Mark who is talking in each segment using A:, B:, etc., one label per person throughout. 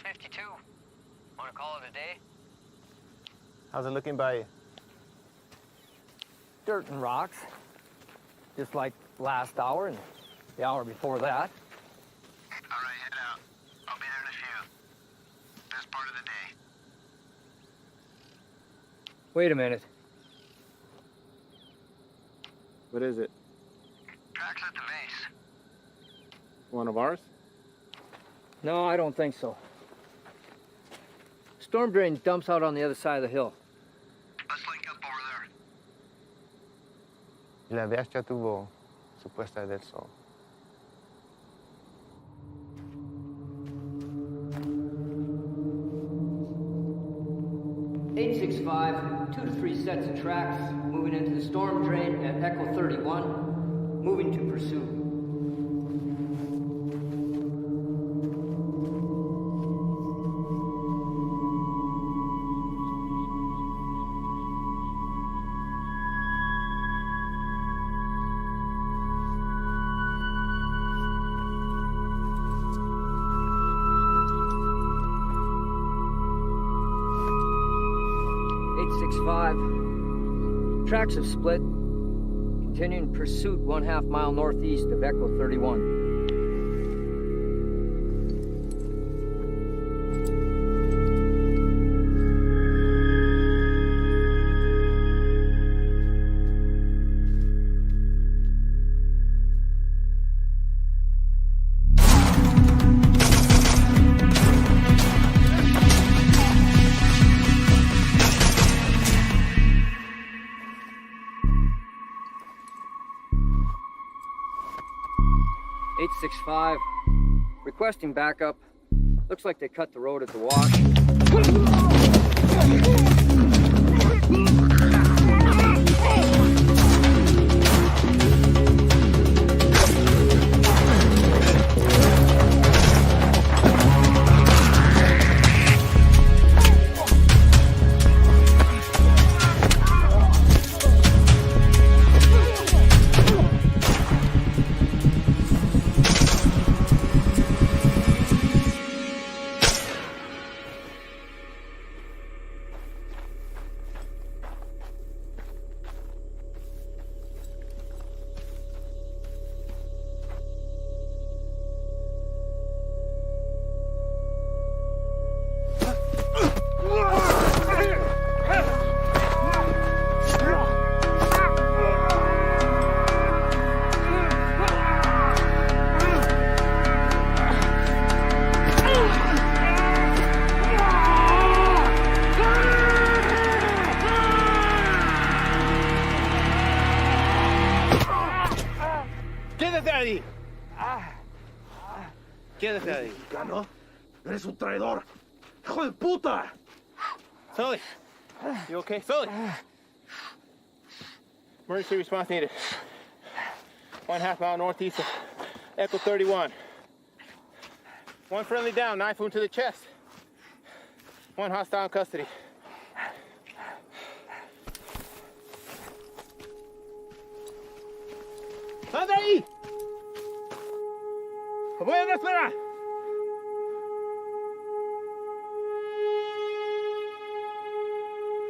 A: 6:52. Want to call it a day?
B: How's it looking by you?
C: Dirt and rocks. Just like last hour and the hour before that.
D: All right, head out. I'll be there in a few. Best part of the day.
C: Wait a minute.
B: What is it?
D: Tracks at the base.
B: One of ours?
C: No, I don't think so. Storm drain dumps out on the other side of the hill.
D: Let's link up over there.
B: La VH ya tuvo supuesta del sol.
C: (865), 2 to 3 sets of tracks, moving into the storm drain at Echo 31, moving to pursuit. Tracks have split. Continuing pursuit 1/2 mile northeast of Echo 31. (865) requesting backup. Looks like they cut the road at the wash.
B: Quédate ahí.
E: ¿Mexicano? ¡Eres un traidor! ¡Hijo de puta!
B: Sully, you okay? Sully! Emergency response needed. 1/2 mile northeast of Echo 31. One friendly down, knife wound to the chest. One hostile in custody. ¡Anda ahí! ¡Voy a esperar!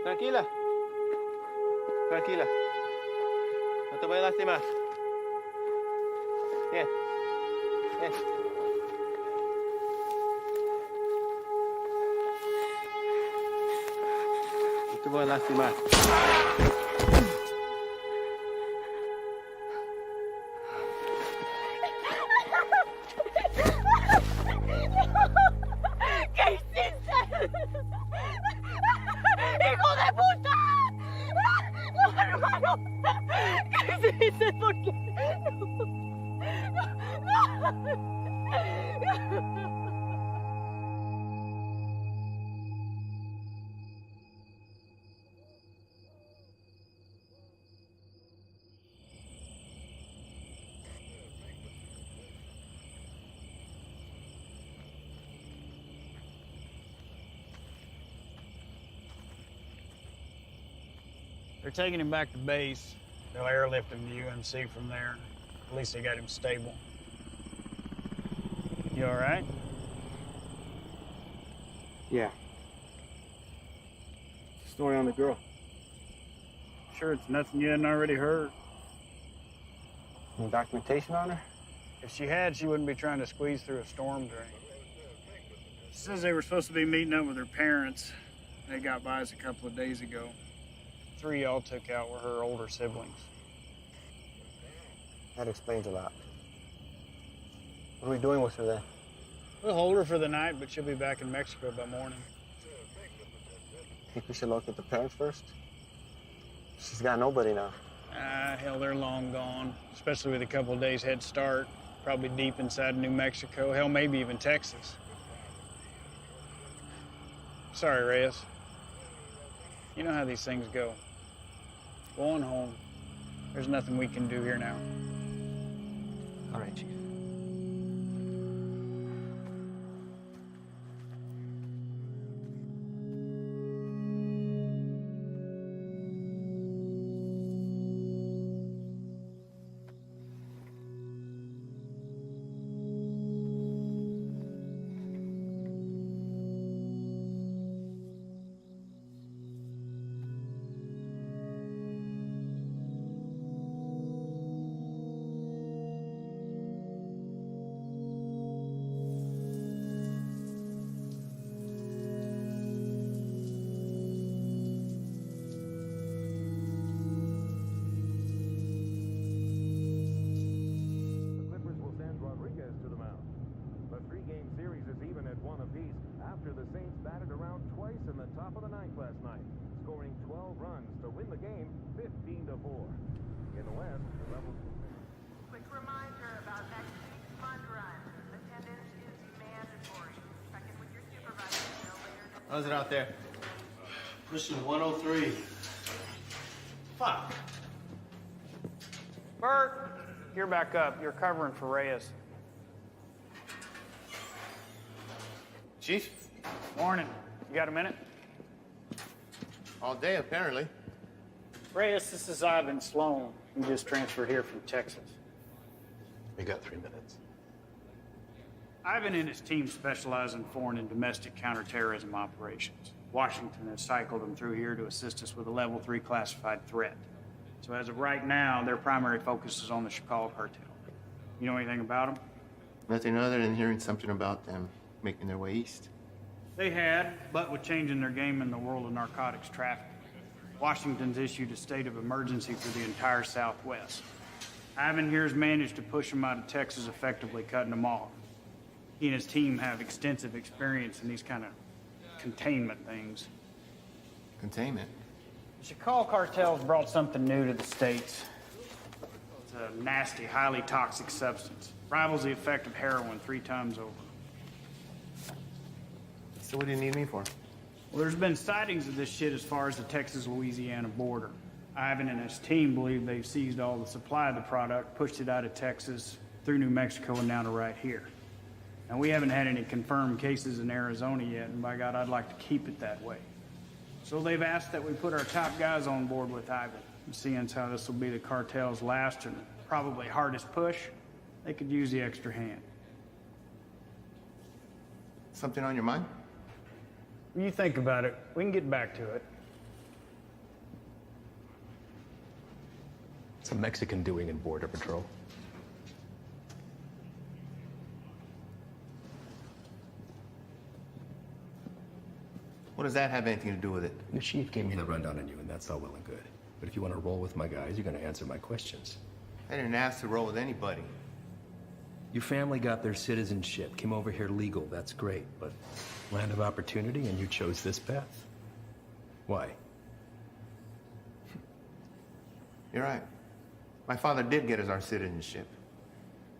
B: Tranquila. Tranquila. No te voy a lastimar. Bien. Bien. No te voy a lastimar.
F: ¡Hijo de puta! ¡No, hermano! ¿Qué hiciste? ¿Por qué? No.
G: They're taking him back to base. They'll airlift him to UMC from there. At least they got him stable. You all right?
B: Yeah. Story on the girl.
G: Sure it's nothing you hadn't already heard.
B: Any documentation on her?
G: If she had, she wouldn't be trying to squeeze through a storm drain. She says they were supposed to be meeting up with her parents. They got by us a couple of days ago. 3 y'all took out were her older siblings.
B: That explains a lot. What are we doing with her then?
G: We'll hold her for the night, but she'll be back in Mexico by morning.
B: Think we should locate the parents first? She's got nobody now.
G: Hell, they're long gone, especially with a couple of days head start. Probably deep inside New Mexico, hell, maybe even Texas. Sorry, Reyes. You know how these things go. Go on home. There's nothing we can do here now.
B: All right, Chief.
H: After the Saints batted around twice in the top of the ninth last night, scoring 12 runs to win the game 15-4. In the West, the Rebels...
F: Quick reminder about next week's fund run. Attendance is mandatory. Check in with your supervisor no later than...
B: How's it out there?
I: Mission 103.
G: Fuck. Bert, you're back up. You're covering for Reyes.
B: Chief?
G: Morning. You got a minute?
B: All day, apparently.
G: Reyes, this is Ivan Sloan. He just transferred here from Texas.
I: We got 3 minutes.
G: Ivan and his team specialize in foreign and domestic counterterrorism operations. Washington has cycled them through here to assist us with a level 3 classified threat. So as of right now, their primary focus is on the Chicago cartel. You know anything about them?
B: Nothing other than hearing something about them making their way east.
G: They had, but with changing their game in the world of narcotics trafficking, Washington's issued a state of emergency for the entire Southwest. Ivan here has managed to push them out of Texas, effectively cutting them off. He and his team have extensive experience in these kind of containment things.
B: Containment?
G: The Chicago cartel's brought something new to the States. It's a nasty, highly toxic substance. Rivals the effect of heroin 3 times over.
B: So what do you need me for?
G: Well, there's been sightings of this shit as far as the Texas-Louisiana border. Ivan and his team believe they've seized all the supply of the product, pushed it out of Texas, through New Mexico, and now to right here. Now, we haven't had any confirmed cases in Arizona yet, and by God, I'd like to keep it that way. So they've asked that we put our top guys on board with Ivan. And seeing as how this will be the cartel's last and probably hardest push, they could use the extra hand.
B: Something on your mind?
G: When you think about it, we can get back to it.
I: What's a Mexican doing in Border Patrol?
B: What does that have anything to do with it?
I: The chief gave me the rundown on you, and that's all well and good. But if you want to roll with my guys, you're going to answer my questions.
B: I didn't ask to roll with anybody.
I: Your family got their citizenship, came over here legal, that's great, but land of opportunity, and you chose this path? Why?
B: You're right. My father did get us our citizenship,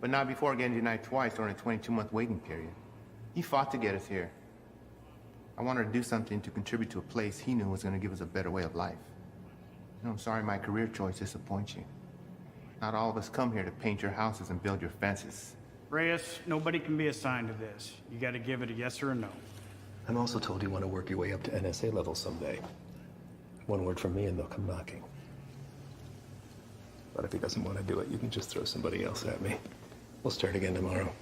B: but not before getting denied twice during a 22-month waiting period. He fought to get us here. I wanted to do something to contribute to a place he knew was going to give us a better way of life. You know, I'm sorry my career choice disappoints you. Not all of us come here to paint your houses and build your fences.
G: Reyes, nobody can be assigned to this. You got to give it a yes or a no.
I: I'm also told you want to work your way up to NSA level someday. One word from me and they'll come knocking. But if he doesn't want to do it, you can just throw somebody else at me. We'll start again tomorrow.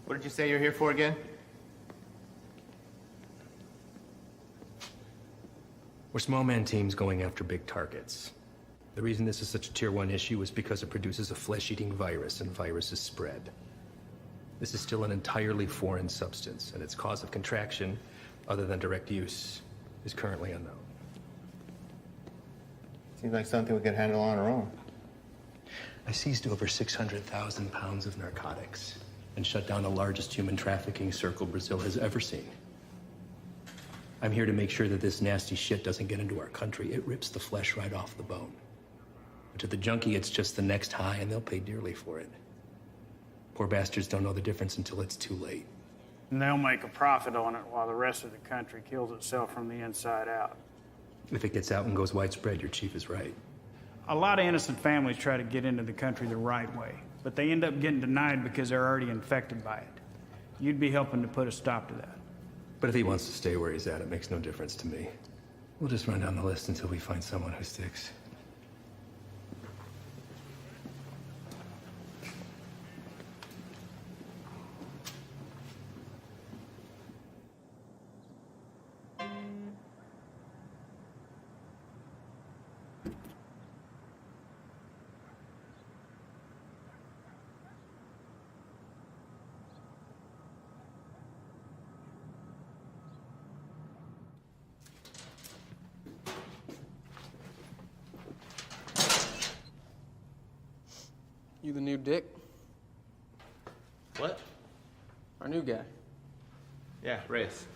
B: What did you say you're here for again?
I: We're small man teams going after big targets. The reason this is such a tier 1 issue is because it produces a flesh-eating virus, and viruses spread. This is still an entirely foreign substance, and its cause of contraction, other than direct use, is currently unknown.
B: Seems like something we could handle on our own.
I: I seized over 600,000 pounds of narcotics and shut down the largest human trafficking circle Brazil has ever seen. I'm here to make sure that this nasty shit doesn't get into our country. It rips the flesh right off the bone. But to the junkie, it's just the next high, and they'll pay dearly for it. Poor bastards don't know the difference until it's too late.
G: And they'll make a profit on it while the rest of the country kills itself from the inside out.
I: If it gets out and goes widespread, your chief is right.
G: A lot of innocent families try to get into the country the right way, but they end up getting denied because they're already infected by it. You'd be helping to put a stop to that.
I: But if he wants to stay where he's at, it makes no difference to me. We'll just run down the list until we find someone who sticks.
J: You the new Dick?
B: What?
J: Our new guy.
B: Yeah, Reyes.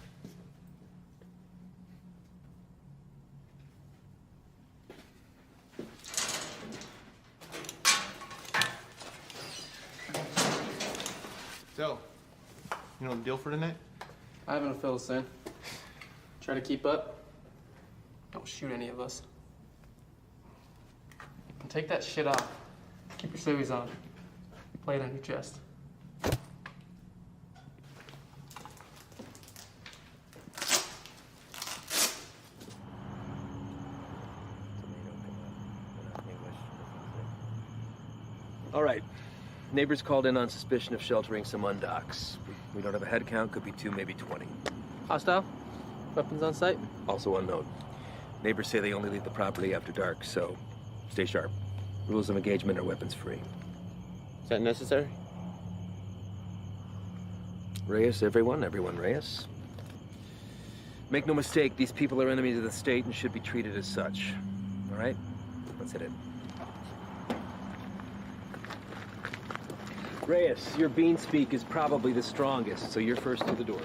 B: So, you know the deal for tonight?
J: I haven't fill us in. Try to keep up. Don't shoot any of us. And take that shit off. Keep your civvies on. Play it on your chest.
K: All right. Neighbors called in on suspicion of sheltering some undocks. We don't have a head count, could be 2, maybe 20.
J: Hostile? Weapons on site?
K: Also unknown. Neighbors say they only leave the property after dark, so stay sharp. Rules of engagement are weapons free.
B: Is that necessary?
K: Reyes, everyone Reyes. Make no mistake, these people are enemies of the state and should be treated as such. All right? Let's hit it. Reyes, your bean speak is probably the strongest, so you're first to the door.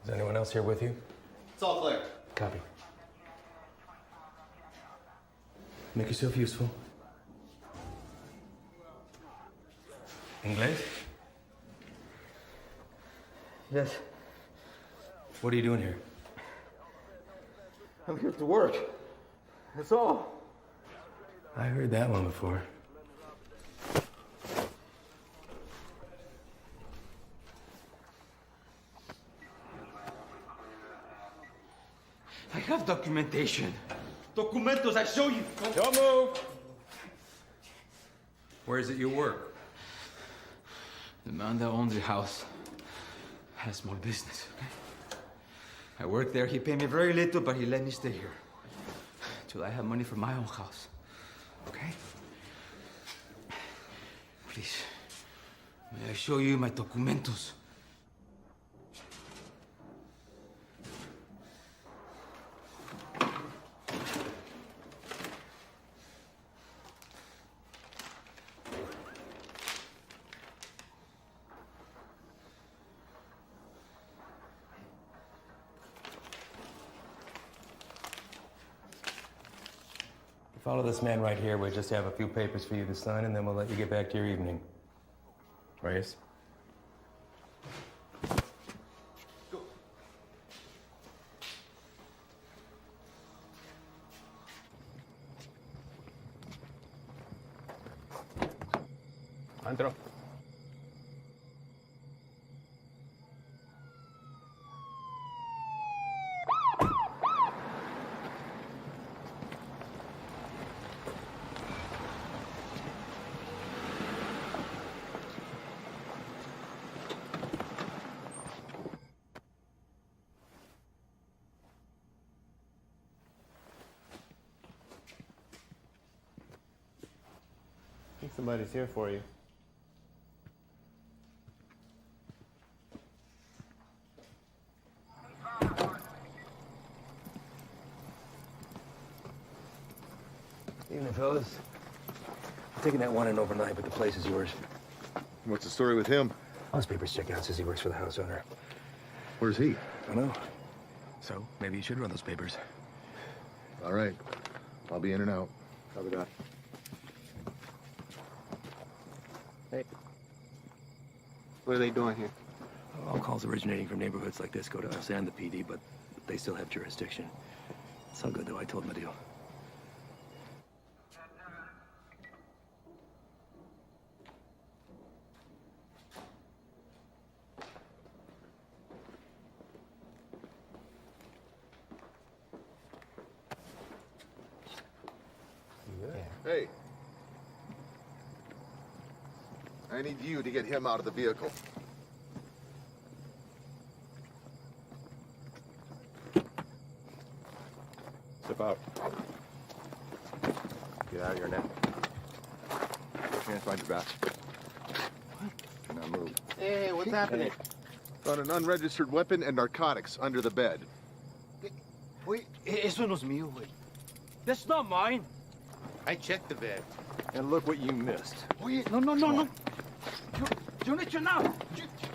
I: Is anyone else here with you?
B: It's all clear.
I: Copy. Make yourself useful. English?
J: Yes.
I: What are you doing here?
J: I'm here to work. That's all.
I: I heard that one before.
E: I have documentation. Documentos, I show you.
I: Don't move! Where is it you work?
E: The man that owns the house has small business, okay? I work there. He paid me very little, but he let me stay here. Till I have money for my own house. okay? Please, may I show you my documentos?
I: Follow this man right here. We just have a few papers for you to sign, and then we'll let you get back to your evening. Reyes?
B: Go. Andro. I think somebody's here for you.
I: Evening, fellas. I'm taking that one in overnight, but the place is yours.
L: What's the story with him?
I: All his papers check out. Says he works for the house owner.
L: Where's he?
I: I don't know. So, maybe you should run those papers.
L: All right. I'll be in and out. Copy that.
B: Hey. What are they doing here?
I: All calls originating from neighborhoods like this go to us and the PD, but they still have jurisdiction. It's all good, though. I told them a deal.
L: Hey. I need you to get him out of the vehicle.
I: Step out. Get out of here now.
L: Can't find your badge. What? Now move.
B: Hey, what's happening?
L: Found an unregistered weapon and narcotics under the bed.
E: Wait, eso no es mío, güey. That's not mine.
B: I checked the bed.
L: And look what you missed.
E: Oye, no. You need to know.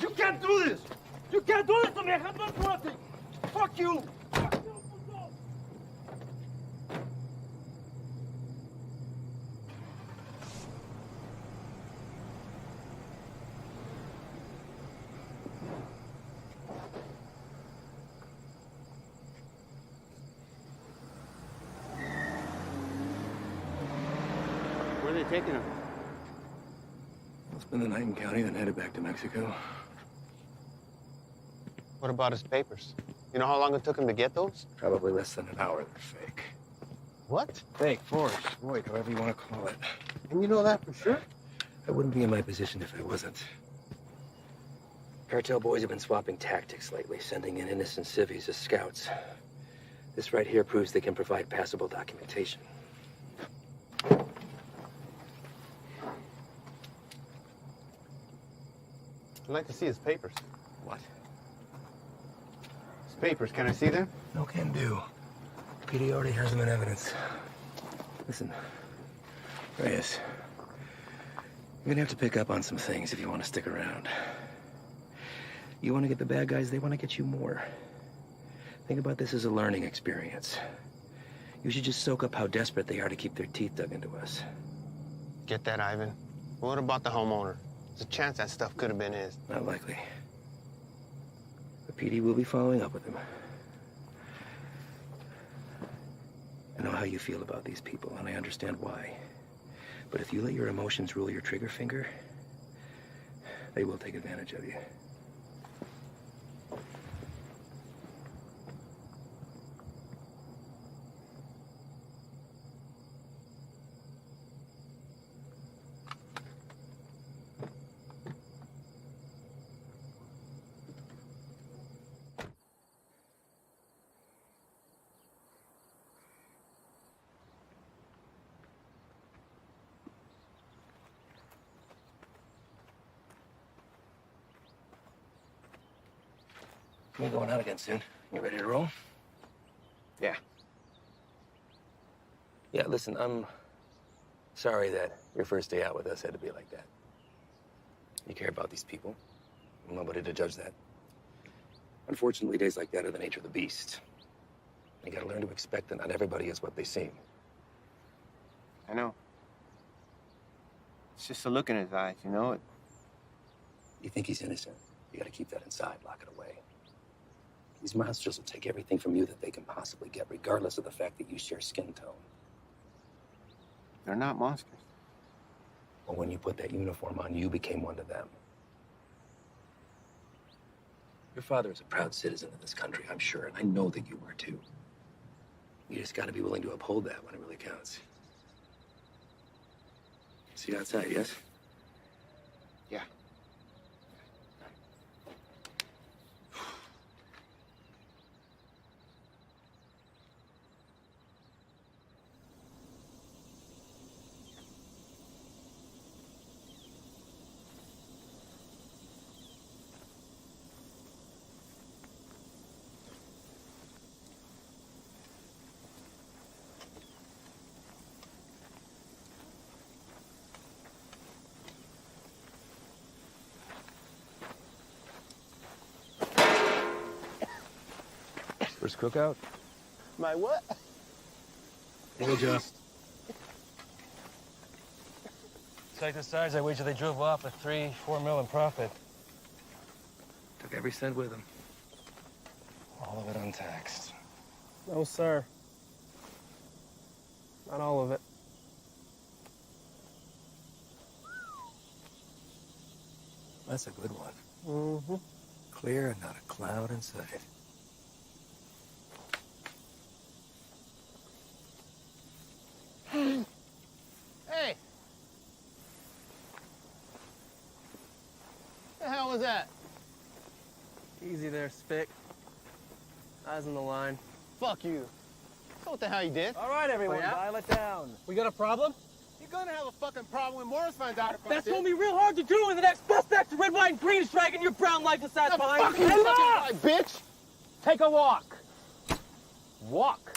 E: You can't do this. You can't do this to me. I have done nothing. Fuck you.
B: Where are they taking him?
I: We'll spend the night in county, then headed back to Mexico.
B: What about his papers? You know how long it took him to get those?
I: Probably less than an hour. They're fake.
B: What?
I: Fake, forged, void, however you want to call it.
B: And you know that for sure?
I: I wouldn't be in my position if I wasn't. Cartel boys have been swapping tactics lately, sending in innocent civvies as scouts. This right here proves they can provide passable documentation.
B: I'd like to see his papers.
I: What?
B: His papers, can I see them?
I: No can do. PD already has them in evidence. Listen, Reyes, you're gonna have to pick up on some things if you want to stick around. You want to get the bad guys, they want to get you more. Think about this as a learning experience. You should just soak up how desperate they are to keep their teeth dug into us.
B: Get that, Ivan. What about the homeowner? There's a chance that stuff could have been his.
I: Not likely. The PD will be following up with him. I know how you feel about these people, and I understand why. But if you let your emotions rule your trigger finger, they will take advantage of you. We're going out again soon. You ready to roll?
B: Yeah.
I: Yeah, listen, I'm sorry that your first day out with us had to be like that. You care about these people. I'm nobody to judge that. Unfortunately, days like that are the nature of the beast. You gotta learn to expect that not everybody is what they seem.
B: I know. It's just a look in his eyes, you know?
I: You think he's innocent? You gotta keep that inside, lock it away. These monsters will take everything from you that they can possibly get, regardless of the fact that you share skin tone.
B: They're not monsters.
I: Well, when you put that uniform on, you became one of them. Your father is a proud citizen of this country, I'm sure, and I know that you are too. You just gotta be willing to uphold that when it really counts. See you outside, yes?
B: Yeah.
K: First cookout?
B: My what?
K: We'll adjust.
M: Like the size, I wager they drove off with 3-4 mil in profit.
I: Took every cent with them. All of it untaxed.
J: No, sir. Not all of it.
I: That's a good one.
J: Mm-hmm.
I: Clear and not a cloud in sight.
B: Hey! The hell was that?
J: Easy there, Spick. Eyes on the line.
B: Fuck you. So what the hell you did?
M: All right, everyone, dial it down. We got a problem?
B: You're gonna have a fucking problem when Morris finds out about
M: That's
B: this.
M: gonna be real hard to do when the next suspect red, white, and green is dragging your brown lifeless ass behind.
B: Fucking right, bitch!
M: Take a walk. Walk.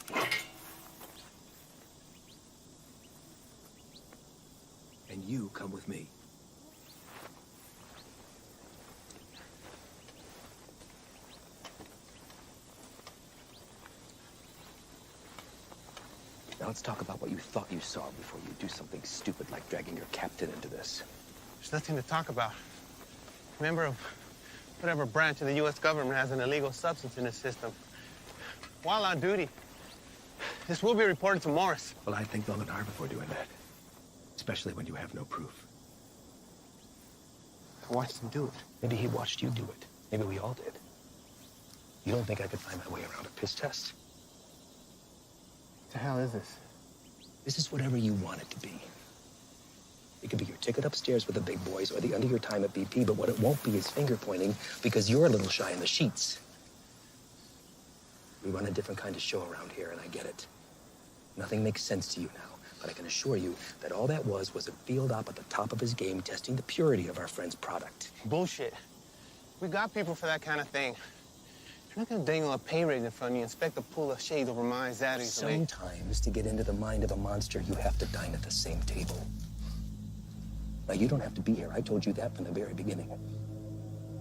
I: And you come with me. Now let's talk about what you thought you saw before you do something stupid like dragging your captain into this.
B: There's nothing to talk about. Member of whatever branch of the U.S. government has an illegal substance in its system. While on duty, this will be reported to Morris.
I: Well, I think long and hard before doing that. Especially when you have no proof.
B: I watched him do it.
I: Maybe he watched you do it. Maybe we all did. You don't think I could find my way around a piss test?
B: What the hell is this?
I: This is whatever you want it to be. It could be your ticket upstairs with the big boys or the end of your time at BP, but what it won't be is finger pointing because you're a little shy in the sheets. We run a different kind of show around here, and I get it. Nothing makes sense to you now, but I can assure you that all that was a field op at the top of his game testing the purity of our friend's product.
B: Bullshit. We got people for that kind of thing. You're not gonna dangle a pay raise in front of you and expect to pull a shade over my eyes that easily.
I: Sometimes, to get into the mind of a monster, you have to dine at the same table. Now, you don't have to be here. I told you that from the very beginning.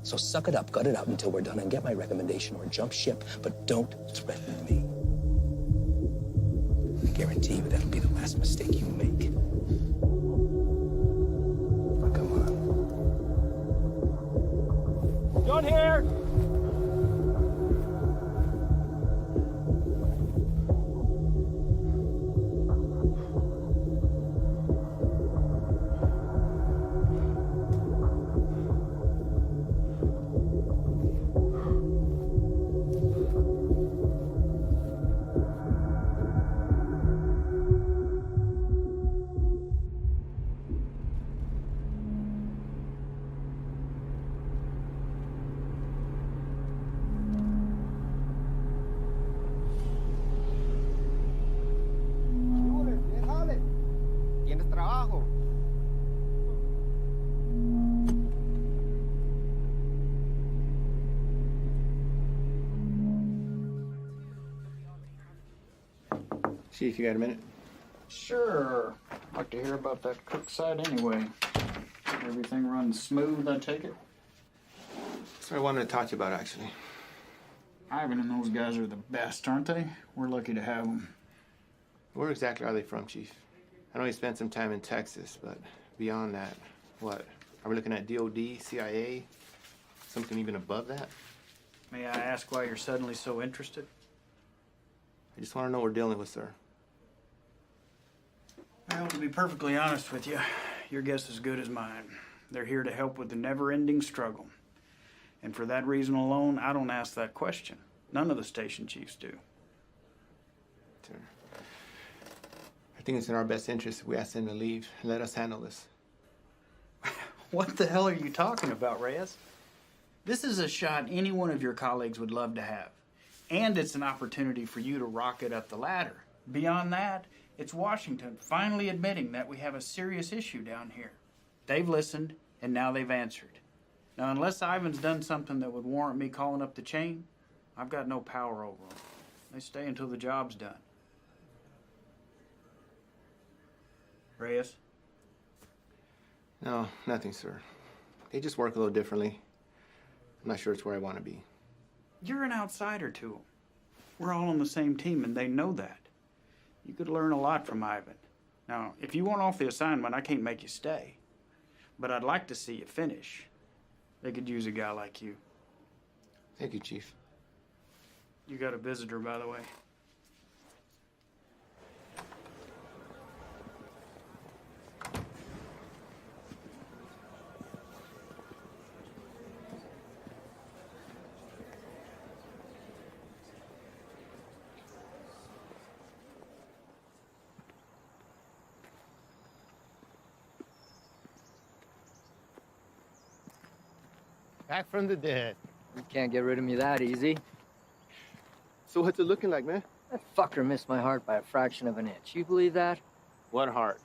I: So suck it up, gut it out until we're done and get my recommendation or jump ship, but don't threaten me. I guarantee you that'll be the last mistake you make. Now, come on.
M: John here.
B: Chief, you got a minute?
G: Sure. I'd like to hear about that cook site anyway. Everything runs smooth, I take it?
B: That's what I wanted to talk to you about, actually.
G: Ivan and those guys are the best, aren't they? We're lucky to have them.
B: Where exactly are they from, Chief? I know you spent some time in Texas, but beyond that, what? Are we looking at DOD, CIA, something even above that?
G: May I ask why you're suddenly so interested?
B: I just want to know what we're dealing with, sir.
G: Well, to be perfectly honest with you, your guess is as good as mine. They're here to help with the never-ending struggle. And for that reason alone, I don't ask that question. None of the station chiefs do.
B: Sir, I think it's in our best interest if we ask them to leave and let us handle this.
G: What the hell are you talking about, Reyes? This is a shot any one of your colleagues would love to have. And it's an opportunity for you to rocket up the ladder. Beyond that, it's Washington finally admitting that we have a serious issue down here. They've listened, and now they've answered. Now, unless Ivan's done something that would warrant me calling up the chain, I've got no power over them. They stay until the job's done. Reyes?
B: No, nothing, sir. They just work a little differently. I'm not sure it's where I want to be.
G: You're an outsider to them. We're all on the same team, and they know that. You could learn a lot from Ivan. Now, if you want off the assignment, I can't make you stay. But I'd like to see you finish. They could use a guy like you.
B: Thank you, Chief.
G: You got a visitor, by the way.
B: Back from the dead.
C: You can't get rid of me that easy.
B: So what's it looking like, man?
C: That fucker missed my heart by a fraction of an inch. You believe that?
B: What heart?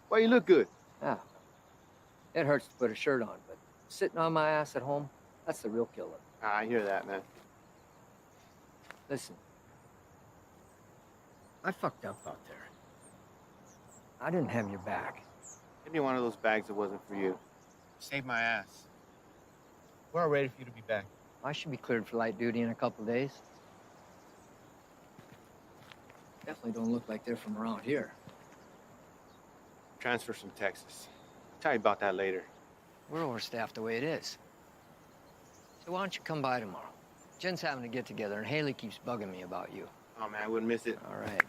B: Why, you look good.
C: Yeah. It hurts to put a shirt on, but sitting on my ass at home, that's the real killer.
B: I hear that, man.
C: Listen. I fucked up out there. I didn't have your back.
B: Give me one of those bags that wasn't for you. Saved my ass. We're all ready for you to be back.
C: I should be cleared for light duty in a couple of days. Definitely don't look like they're from around here.
B: Transfers from Texas. I'll tell you about that later.
C: We're overstaffed the way it is. So why don't you come by tomorrow? Jen's having a get-together, and Haley keeps bugging me about you.
B: Oh, man, I wouldn't miss it.
C: All right.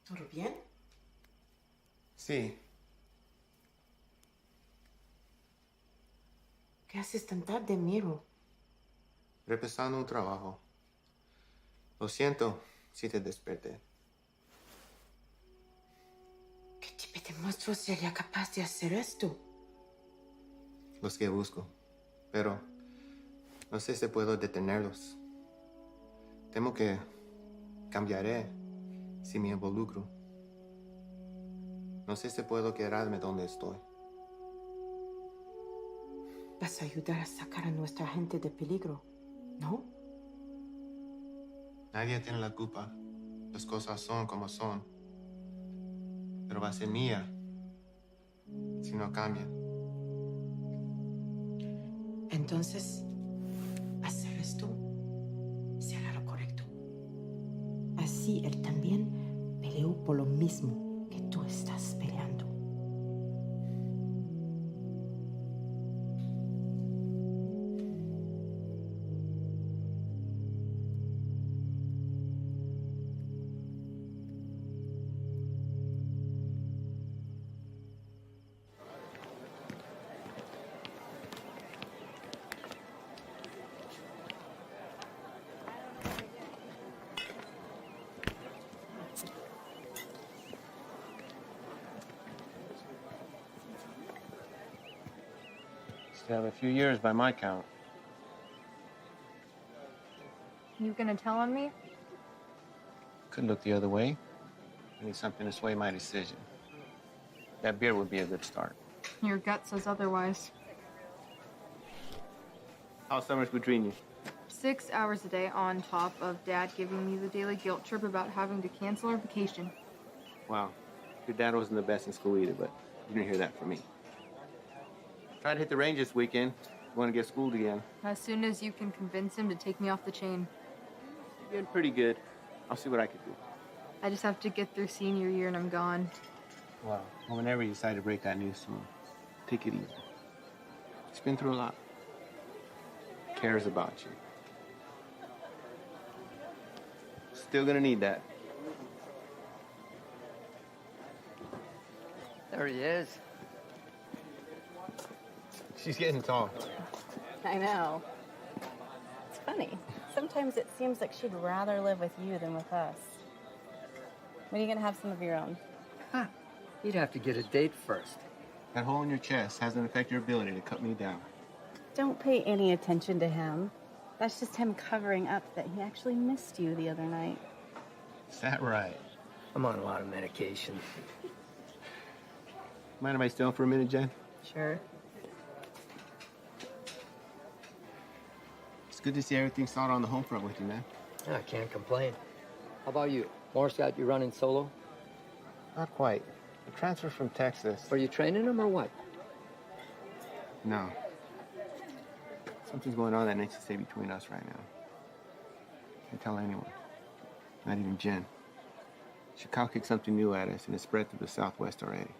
N: ¿Todo bien?
B: Sí.
N: ¿Qué haces tan tarde, Miro?
B: Repasando un trabajo. Lo siento si te desperté.
N: ¿Qué tipo de monstruo sería capaz de hacer esto?
B: Los que busco. Pero no sé si puedo detenerlos. Temo que cambiaré si me involucro. No sé si puedo quedarme donde estoy.
N: Vas a ayudar a sacar a nuestra gente de peligro, ¿no?
B: Nadie tiene la culpa. Las cosas son como son. Pero va a ser mía si no cambia.
N: Entonces, hacer esto será lo correcto. Así él también peleó por lo mismo que tú estás peleando.
B: Still have a few years by my count.
O: You gonna tell on me?
B: Could look the other way. I need something to sway my decision. That beer would be a good start.
O: Your gut says otherwise.
B: How's summers between you?
O: 6 hours a day on top of Dad giving me the daily guilt trip about having to cancel our vacation.
B: Wow. Your dad wasn't the best in school either, but you didn't hear that from me. Try to hit the range this weekend. You want to get schooled again.
O: As soon as you can convince him to take me off the chain.
B: You're doing pretty good. I'll see what I can do.
O: I just have to get through senior year and I'm gone.
B: Well, whenever you decide to break that news to me, take it easy. He's been through a lot. Cares about you. Still gonna need that.
C: There he is.
B: She's getting tall.
P: I know. It's funny. Sometimes it seems like she'd rather live with you than with us. When are you gonna have some of your own?
C: Huh. You'd have to get a date first.
B: That hole in your chest hasn't affected your ability to cut me down.
P: Don't pay any attention to him. That's just him covering up that he actually missed you the other night.
B: Is that right?
C: I'm on a lot of medication.
B: Mind if I stay on for a minute, Jen?
P: Sure.
B: It's good to see everything solid on the home front with you, man.
C: Yeah, I can't complain. How about you? Morris got you running solo?
B: Not quite. The transfer from Texas.
C: Are you training him or what?
B: No. Something's going on that needs to stay between us right now. Can't tell anyone. Not even Jen. Chicago kicked something new at us and it's spread through the Southwest already.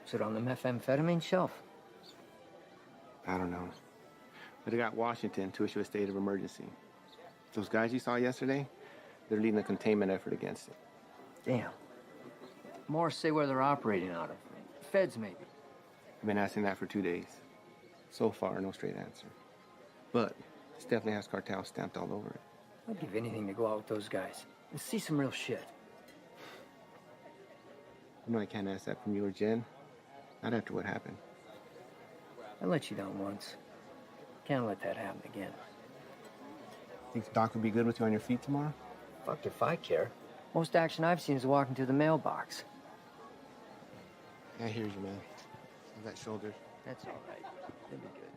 C: Is it on the methamphetamine shelf?
B: I don't know. But it got Washington to issue a state of emergency. Those guys you saw yesterday, they're leading a containment effort against it.
C: Damn. Morris say where they're operating out of. Feds, maybe.
B: I've been asking that for 2 days. So far, no straight answer. But this definitely has cartel stamped all over it.
C: I'd give anything to go out with those guys and see some real shit.
B: I know I can't ask that from you or Jen. Not after what happened.
C: I let you down once. Can't let that happen again.
B: Think Doc would be good with you on your feet tomorrow?
C: Fuck if I care. Most action I've seen is walking to the mailbox.
B: I hear you, man. I've got shoulders.
C: That's all right. It'll be good.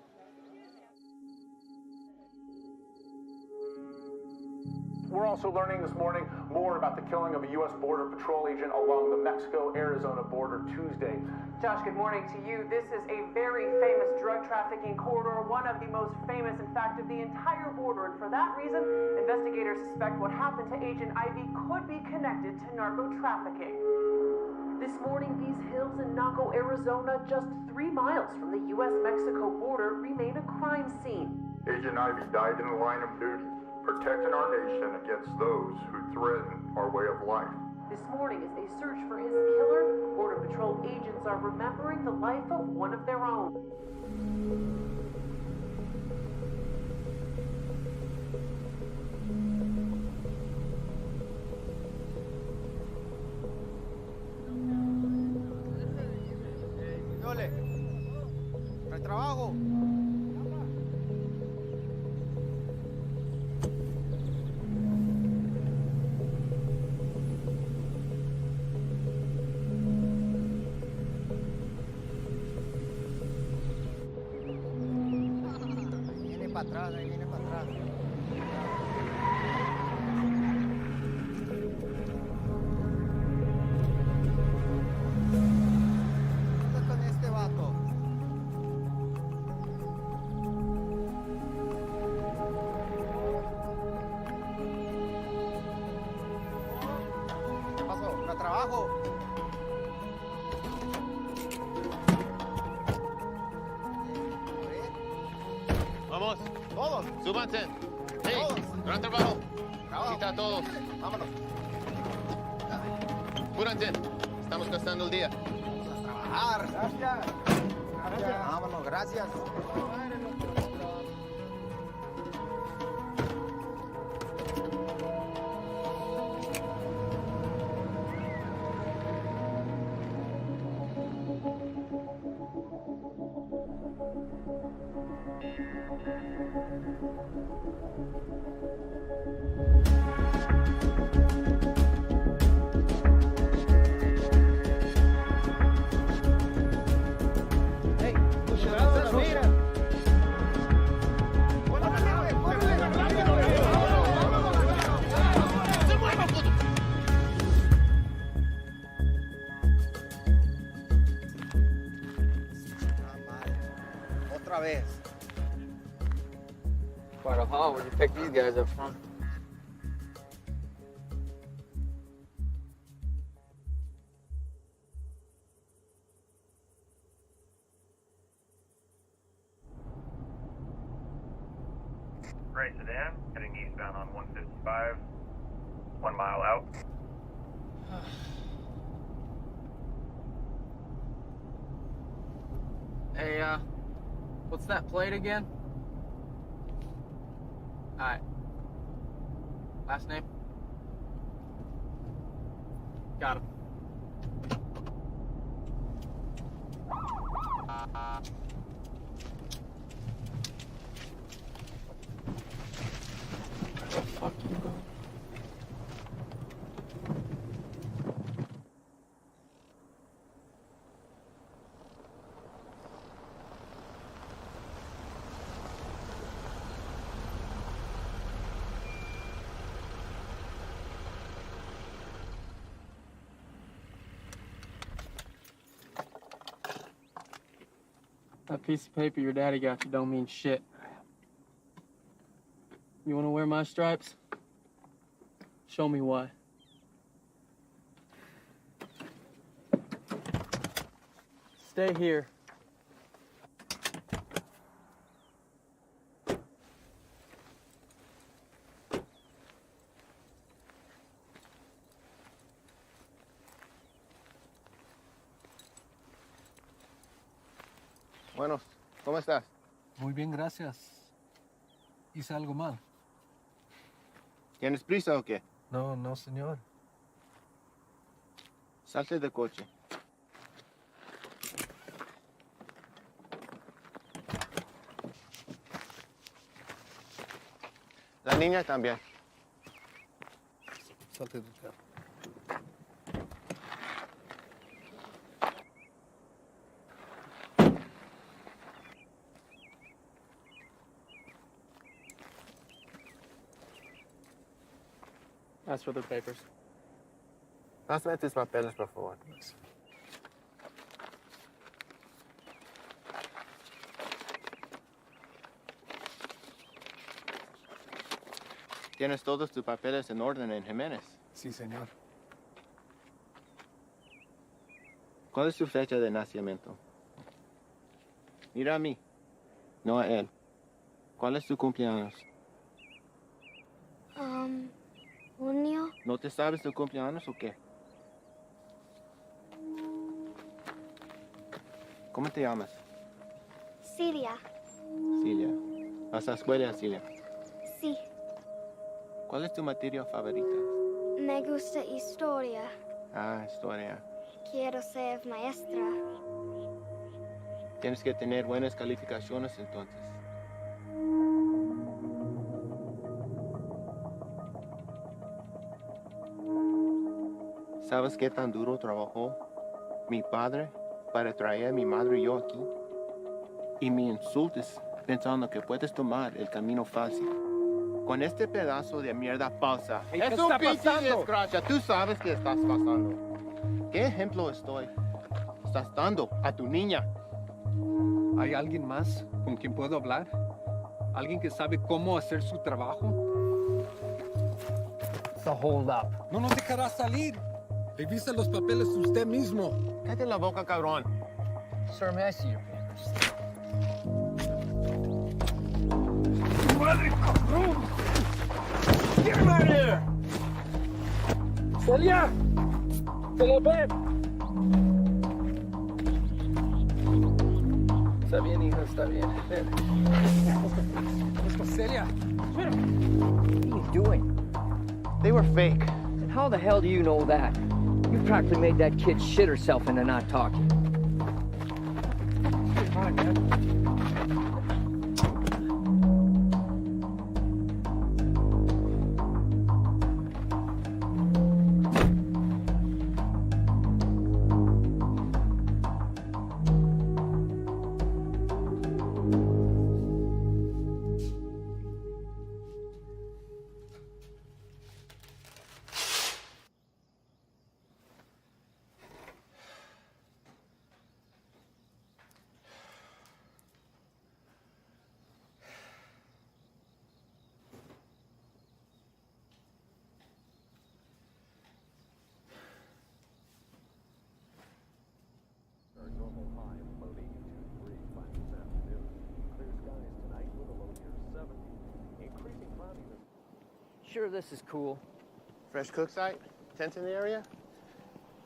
Q: We're also learning this morning more about the killing of a U.S. Border Patrol agent along the Mexico-Arizona border Tuesday.
F: Josh, good morning to you. This is a very famous drug trafficking corridor, one of the most famous, in fact, of the entire border. And for that reason, investigators suspect what happened to Agent Ivy could be connected to narco trafficking. This morning, these hills in Naco, Arizona, just 3 miles from the U.S.-Mexico border, remain a crime scene.
R: Agent Ivy died in the line of duty, protecting our nation against those who threaten our way of life.
F: This morning, as they search for his killer, Border Patrol agents are remembering the life of one of their own.
E: Dole, no hay trabajo. Ahí viene para atrás. ¿Qué con este vato? ¿Qué pasó? ¿No trabajo?
B: Vamos.
E: Todos.
B: Súbanse. Hey, gran trabajo. Aquí está todos.
E: Vámonos.
B: Apúrense. Estamos gastando el día.
E: Vamos a trabajar. Gracias. Gracias. Vámonos, gracias.
J: pick these guys up from?
S: Gray sedan, heading eastbound on 155, 1 mile out.
J: Hey, what's that plate again? Alright. Last name? Got him. Fuck you, bro. That piece of paper your daddy got you don't mean shit. You wanna wear my stripes? Show me why. Stay here.
B: Bueno, ¿cómo estás?
T: Muy bien, gracias. ¿Hice algo mal?
B: ¿Tienes prisa o qué?
T: No, no, señor.
B: Salte del coche. La niña también.
T: Salte del carro.
J: Ask for the papers.
B: Pásame tus papeles, por favor. ¿Tienes todos tus papeles en orden en Jiménez?
T: Sí, señor.
B: ¿Cuál es tu fecha de nacimiento? Mira a mí, no a él. ¿Cuál es tu cumpleaños?
U: Junio.
B: ¿No te sabes tu cumpleaños o qué? ¿Cómo te llamas?
U: Siria.
B: Cilia. ¿Vas a la escuela, Cilia?
U: Sí.
B: ¿Cuál es tu materia favorita?
U: Me gusta historia.
B: Ah, historia.
U: Quiero ser maestra.
B: Tienes que tener buenas calificaciones entonces. ¿Sabes qué tan duro trabajó mi padre para traer a mi madre y yo aquí? Y me insultes pensando que puedes tomar el camino fácil. Con este pedazo de mierda falsa.
E: Hey,
B: es
E: ¿qué
B: un
E: está
B: pinche
E: pasando?
B: desgracia. Tú sabes qué estás pasando. ¿Qué ejemplo estás dando a tu niña?
T: ¿Hay alguien más con quien puedo hablar? ¿Alguien que sabe cómo hacer su trabajo?
C: It's a hold up.
T: No nos dejará salir. Revisa los papeles usted mismo.
B: Cállate la boca, cabrón.
C: Sir, may I see your papers?
E: ¡Madre, cabrón! ¡Get him out of here! ¡Celia! ¡Celia, ven!
K: Está bien, hijo, está bien. Ven.
T: Celia!
C: What are you doing?
B: They were fake.
C: And how the hell do you know that? You practically made that kid shit herself into not talking.
T: Come on, man.
C: sure this is cool?
B: Fresh cook site? Tents in the area?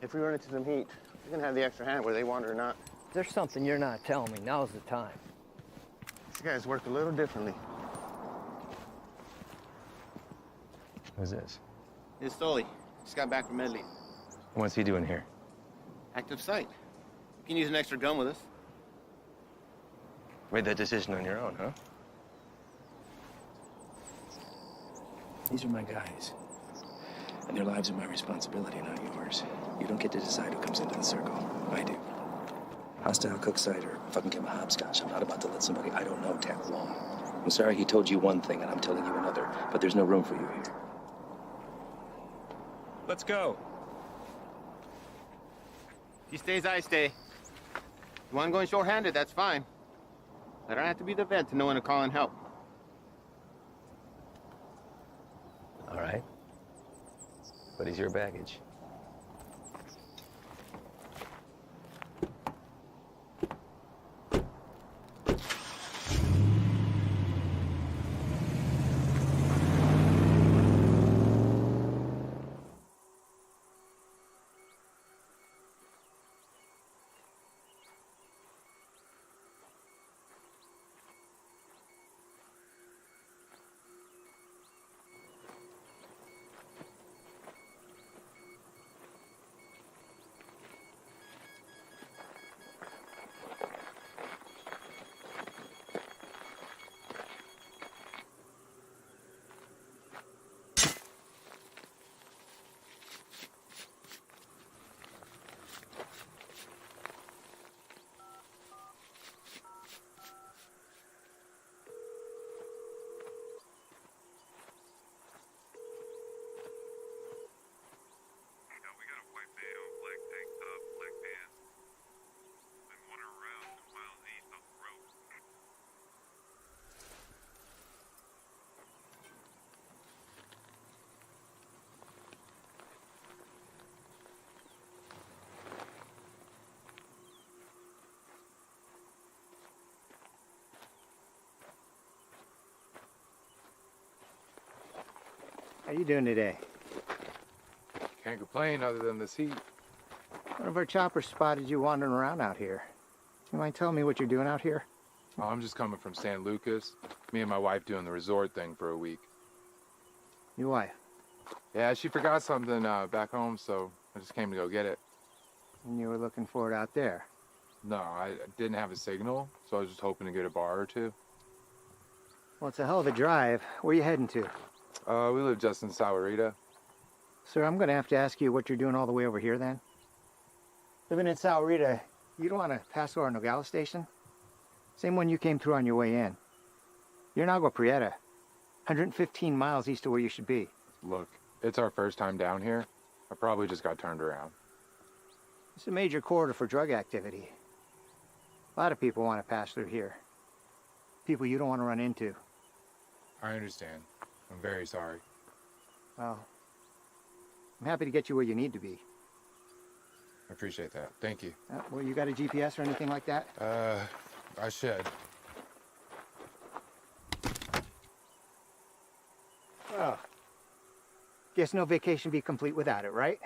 B: If we run into some heat, we're gonna have the extra hand whether they want it or not.
C: There's something you're not telling me. Now's the time.
B: These guys work a little differently.
I: Who's this?
B: It's Stoli. Just got back from Italy.
I: What's he doing here?
B: Active site. You can use an extra gun with us.
I: Made that decision on your own, huh? These are my guys. And their lives are my responsibility, not yours. You don't get to decide who comes into the circle. I do. Hostile cook site or fucking give a hopscotch. I'm not about to let somebody I don't know tag along. I'm sorry he told you one thing and I'm telling you another, but there's no room for you here. Let's go.
B: He stays, I stay. You want going short-handed, that's fine. I don't have to be the vet to know when to call in help.
I: All right. But he's your baggage.
B: How you doing today?
A: Can't complain other than this heat.
B: One of our choppers spotted you wandering around out here. You mind telling me what you're doing out here?
A: Oh, I'm just coming from San Lucas. Me and my wife doing the resort thing for a week.
B: Your wife?
A: Yeah, she forgot something back home, so I just came to go get it.
B: And you were looking for it out there?
A: No, I didn't have a signal, so I was just hoping to get a bar or two.
B: Well, it's a hell of a drive. Where are you heading to?
A: We live just in Sahuarita.
B: Sir, I'm going to have to ask you what you're doing all the way over here then. Living in Sahuarita, you don't want to pass over Nogales Station? Same one you came through on your way in. You're in Agua Prieta, 115 miles east of where you should be.
A: Look, it's our first time down here. I probably just got turned around.
B: It's a major corridor for drug activity. A lot of people want to pass through here. People you don't want to run into.
A: I understand. I'm very sorry.
B: Well, I'm happy to get you where you need to be.
A: I appreciate that. Thank you.
B: Well, you got a GPS or anything like that?
A: I should.
B: Well, guess no vacation be complete without it, right?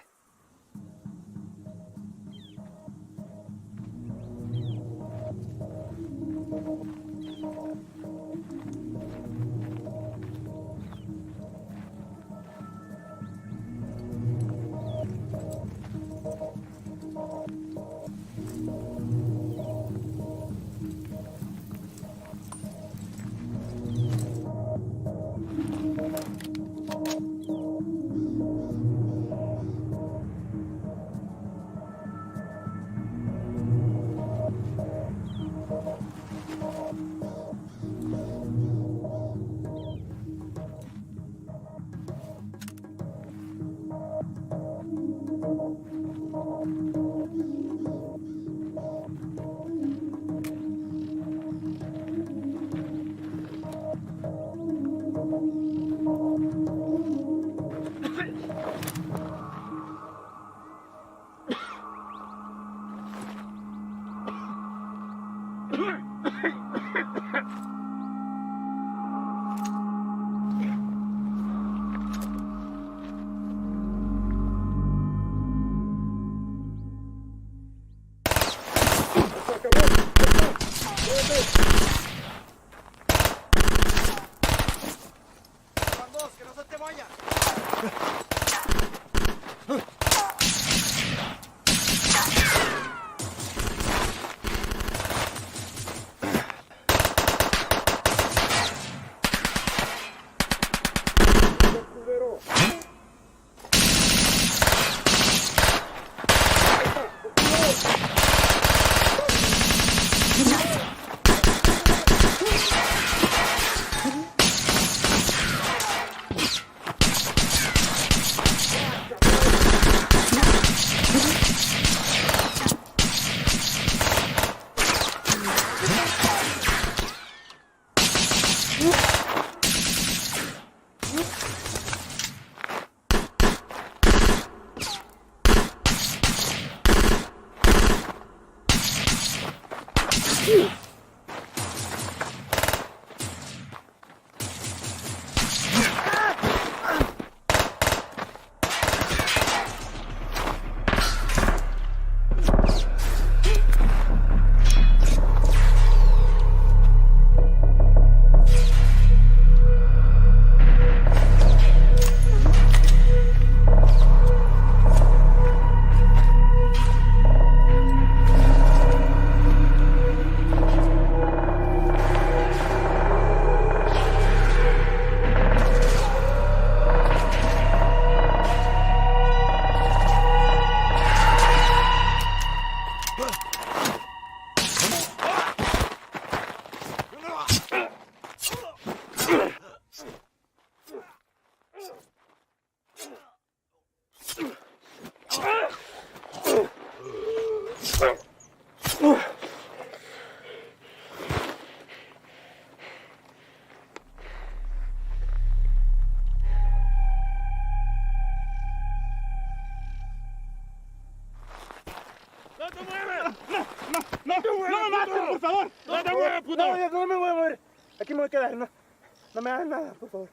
B: Aquí me voy a quedar, no me hagan nada, por favor.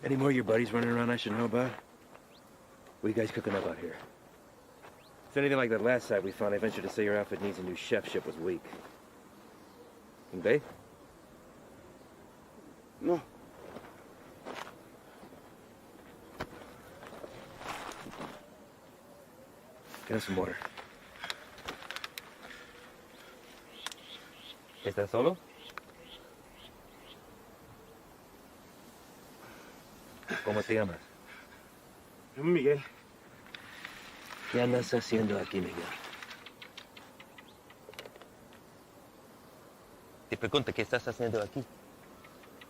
K: Any more of your buddies running around I should know about? What are you guys cooking up out here? If it's anything like that last site we found, I venture to say your outfit needs a new chef. Ship was weak. ¿Ve?
B: No.
K: Get us some water. ¿Estás solo? ¿Cómo te llamas?
B: Yo, Miguel.
K: ¿Qué andas haciendo aquí, Miguel? Te pregunto, ¿qué estás haciendo aquí?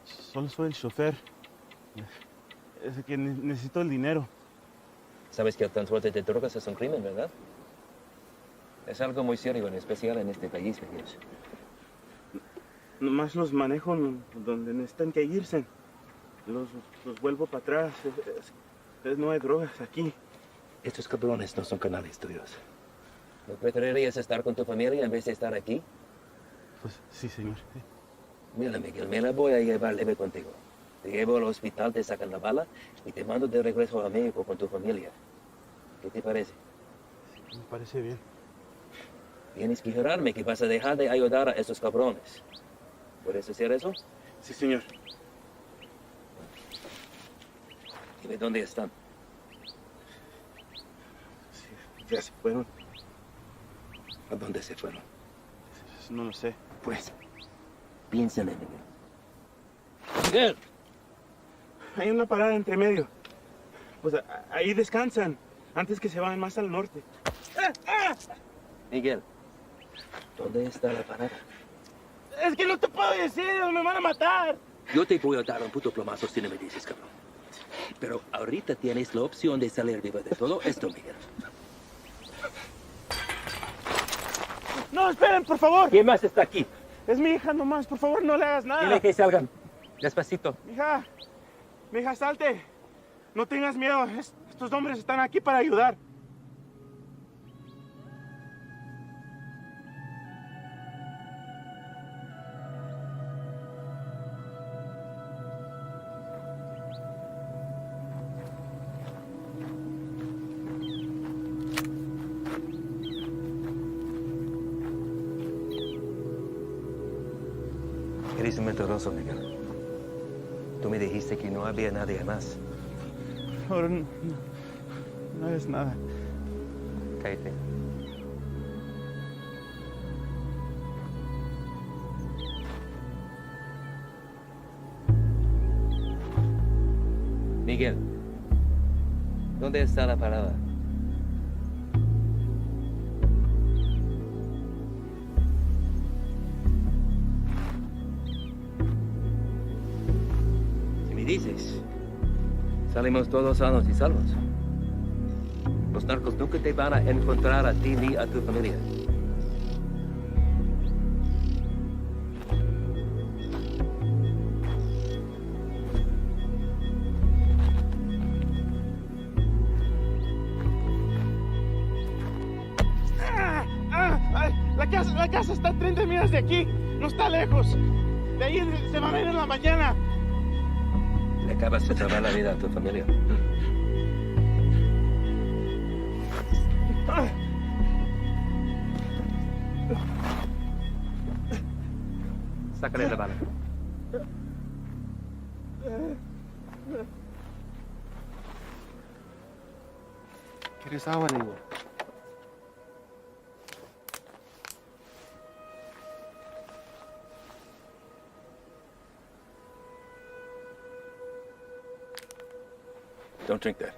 B: Solo soy el chofer. Es que necesito el dinero.
K: Sabes que el transporte de drogas es un crimen, ¿verdad? Es algo muy serio, en especial en este país, Miguel.
B: Nomás los manejo donde necesitan que irse. Los vuelvo para atrás. No hay drogas aquí.
K: Estos cabrones no son canales tuyos. ¿No preferirías estar con tu familia en vez de estar aquí?
B: Pues sí, señor.
K: Mira, Miguel, me la voy a llevar leve contigo. Te llevo al hospital, te sacan la bala y te mando de regreso a México con tu familia. ¿Qué te parece?
B: Sí, me parece bien.
K: Tienes que jurarme que vas a dejar de ayudar a esos cabrones. ¿Puedes hacer eso?
B: Sí, señor.
K: Dime dónde están.
B: Sí, ya se fueron.
K: ¿A dónde se fueron?
B: No lo sé.
K: Pues, piensa en él, Miguel. ¡Miguel!
B: Hay una parada entre medio. Pues ahí descansan, antes que se vayan más al norte.
K: Miguel, ¿dónde está la parada?
B: Es que no te puedo decir, me van a matar.
K: Yo te voy a dar un puto plomazo si no me dices, cabrón. Pero ahorita tienes la opción de salir vivo de todo esto, Miguel.
B: No, esperen, por favor.
K: ¿Quién más está aquí?
B: Es mi hija nomás, por favor, no le hagas nada.
K: Dile que salgan. Despacito.
B: Mi hija, salte. No tengas miedo, estos hombres están aquí para ayudar.
K: Eres un mentiroso, Miguel. Tú me dijiste que no había nadie más.
B: Ahora no es nada.
K: Cállate. Miguel, ¿dónde está la parada? Si me dices, salimos todos sanos y salvos. Los narcos nunca te van a encontrar a ti ni a tu familia.
B: La casa está a 30 millas de aquí. No está lejos. De ahí se va a ver en la mañana.
K: Le acabas de salvar la vida a tu familia. Sácale la bala.
B: ¿Quieres agua, niño?
K: Don't drink that.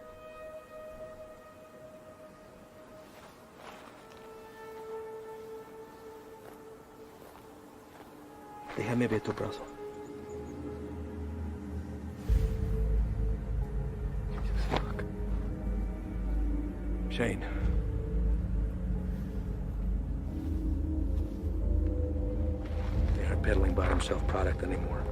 K: Déjame ver tu brazo. Fuck. Shane. They aren't peddling bottom shelf product anymore.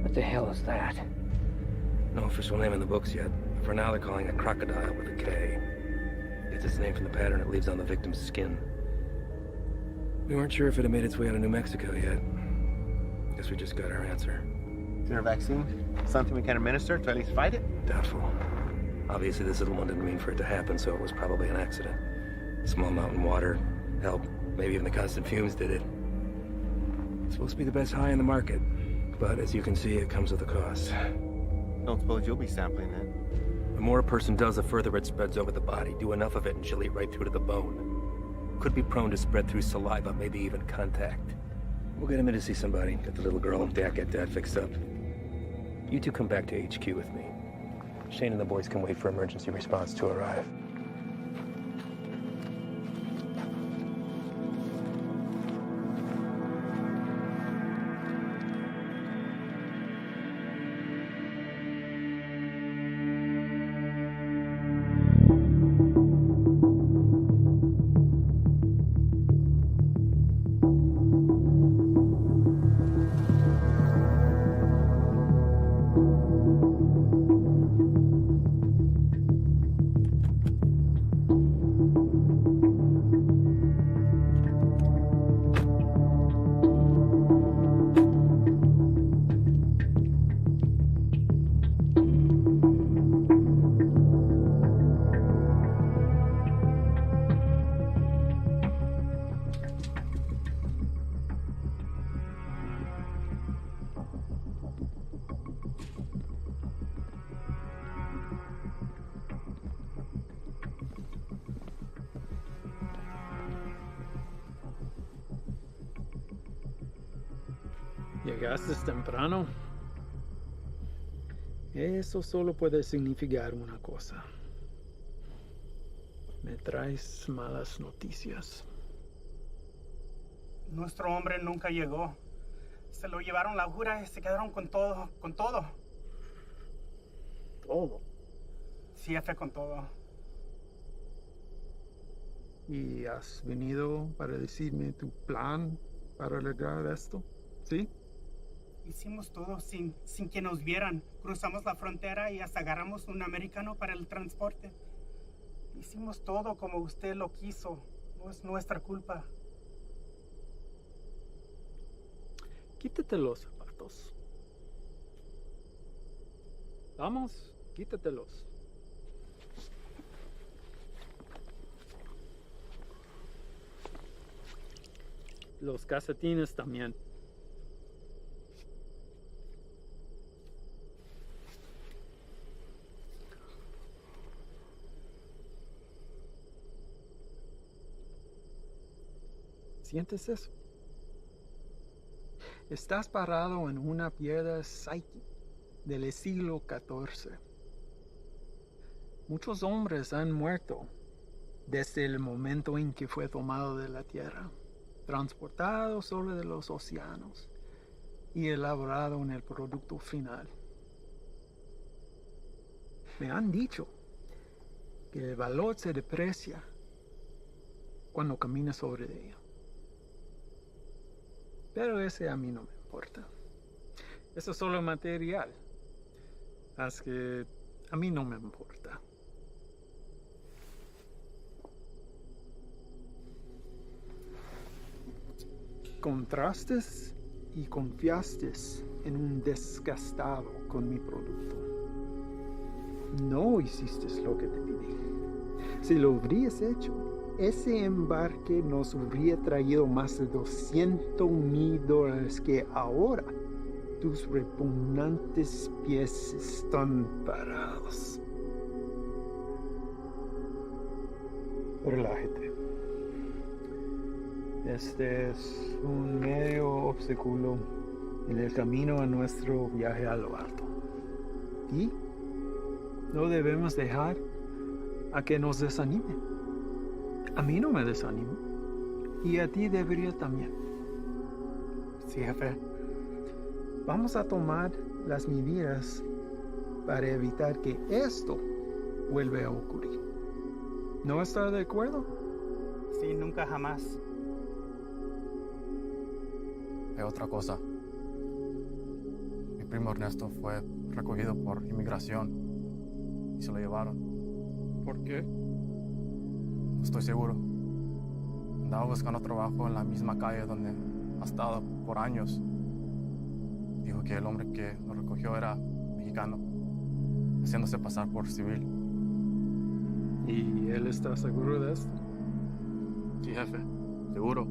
C: What the hell is that?
K: No official name in the books yet. For now, they're calling it crocodile with a K. Gets its name from the pattern it leaves on the victim's skin. We weren't sure if it had made its way out of New Mexico yet. Guess we just got our answer.
B: Is there a vaccine? Something we can administer to at least fight it?
K: Doubtful. Obviously, this little one didn't mean for it to happen, so it was probably an accident. Small mountain water, hell, maybe even the constant fumes did it. It's supposed to be the best high in the market, but as you can see, it comes with a cost.
B: Don't suppose you'll be sampling it.
K: The more a person does, the further it spreads over the body. Do enough of it and she'll eat right through to the bone. Could be prone to spread through saliva, maybe even contact. We'll get him in to see somebody. Get the little girl and Dak get Dad fixed up. You two come back to HQ with me. Shane and the boys can wait for emergency response to arrive.
D: Llegaste temprano. Eso solo puede significar una cosa. Me traes malas noticias.
V: Nuestro hombre nunca llegó. Se lo llevaron la jura y se quedaron con todo, con todo.
D: ¿Todo?
V: Sí, jefe, con todo.
D: ¿Y has venido para decirme tu plan para lograr esto? ¿Sí?
V: Hicimos todo sin que nos vieran. Cruzamos la frontera y hasta agarramos un americano para el transporte. Hicimos todo como usted lo quiso. No es nuestra culpa.
D: Quítate los zapatos. Vamos, quítatelos. los calcetines también. ¿Sientes eso? Estás parado en una piedra Psyche del siglo XIV. Muchos hombres han muerto desde el momento en que fue tomado de la tierra, transportado sobre los océanos y elaborado en el producto final. Me han dicho que el valor se deprecia cuando caminas sobre ella. Pero ese a mí no me importa. Eso es solo material. Así que a mí no me importa. Contrastes y confiaste en un desgastado con mi producto. No hiciste lo que te pedí. Si lo hubieras hecho, ese embarque nos hubiera traído más de $200,000 que ahora tus repugnantes pies están parados. Relájate. Este es un medio obstáculo en el camino a nuestro viaje a lo alto. Y no debemos dejar a que nos desanime. A mí no me desanimo. Y a ti debería también. Sí, jefe. Vamos a tomar las medidas para evitar que esto vuelva a ocurrir. ¿No está de acuerdo?
V: Sí, nunca jamás.
H: Hay otra cosa. Mi primo Ernesto fue recogido por inmigración y se lo llevaron.
D: ¿Por qué?
H: No estoy seguro. Andaba buscando trabajo en la misma calle donde ha estado por años. Dijo que el hombre que lo recogió era mexicano, haciéndose pasar por civil.
D: ¿Y él está seguro de esto?
H: Sí, jefe, seguro.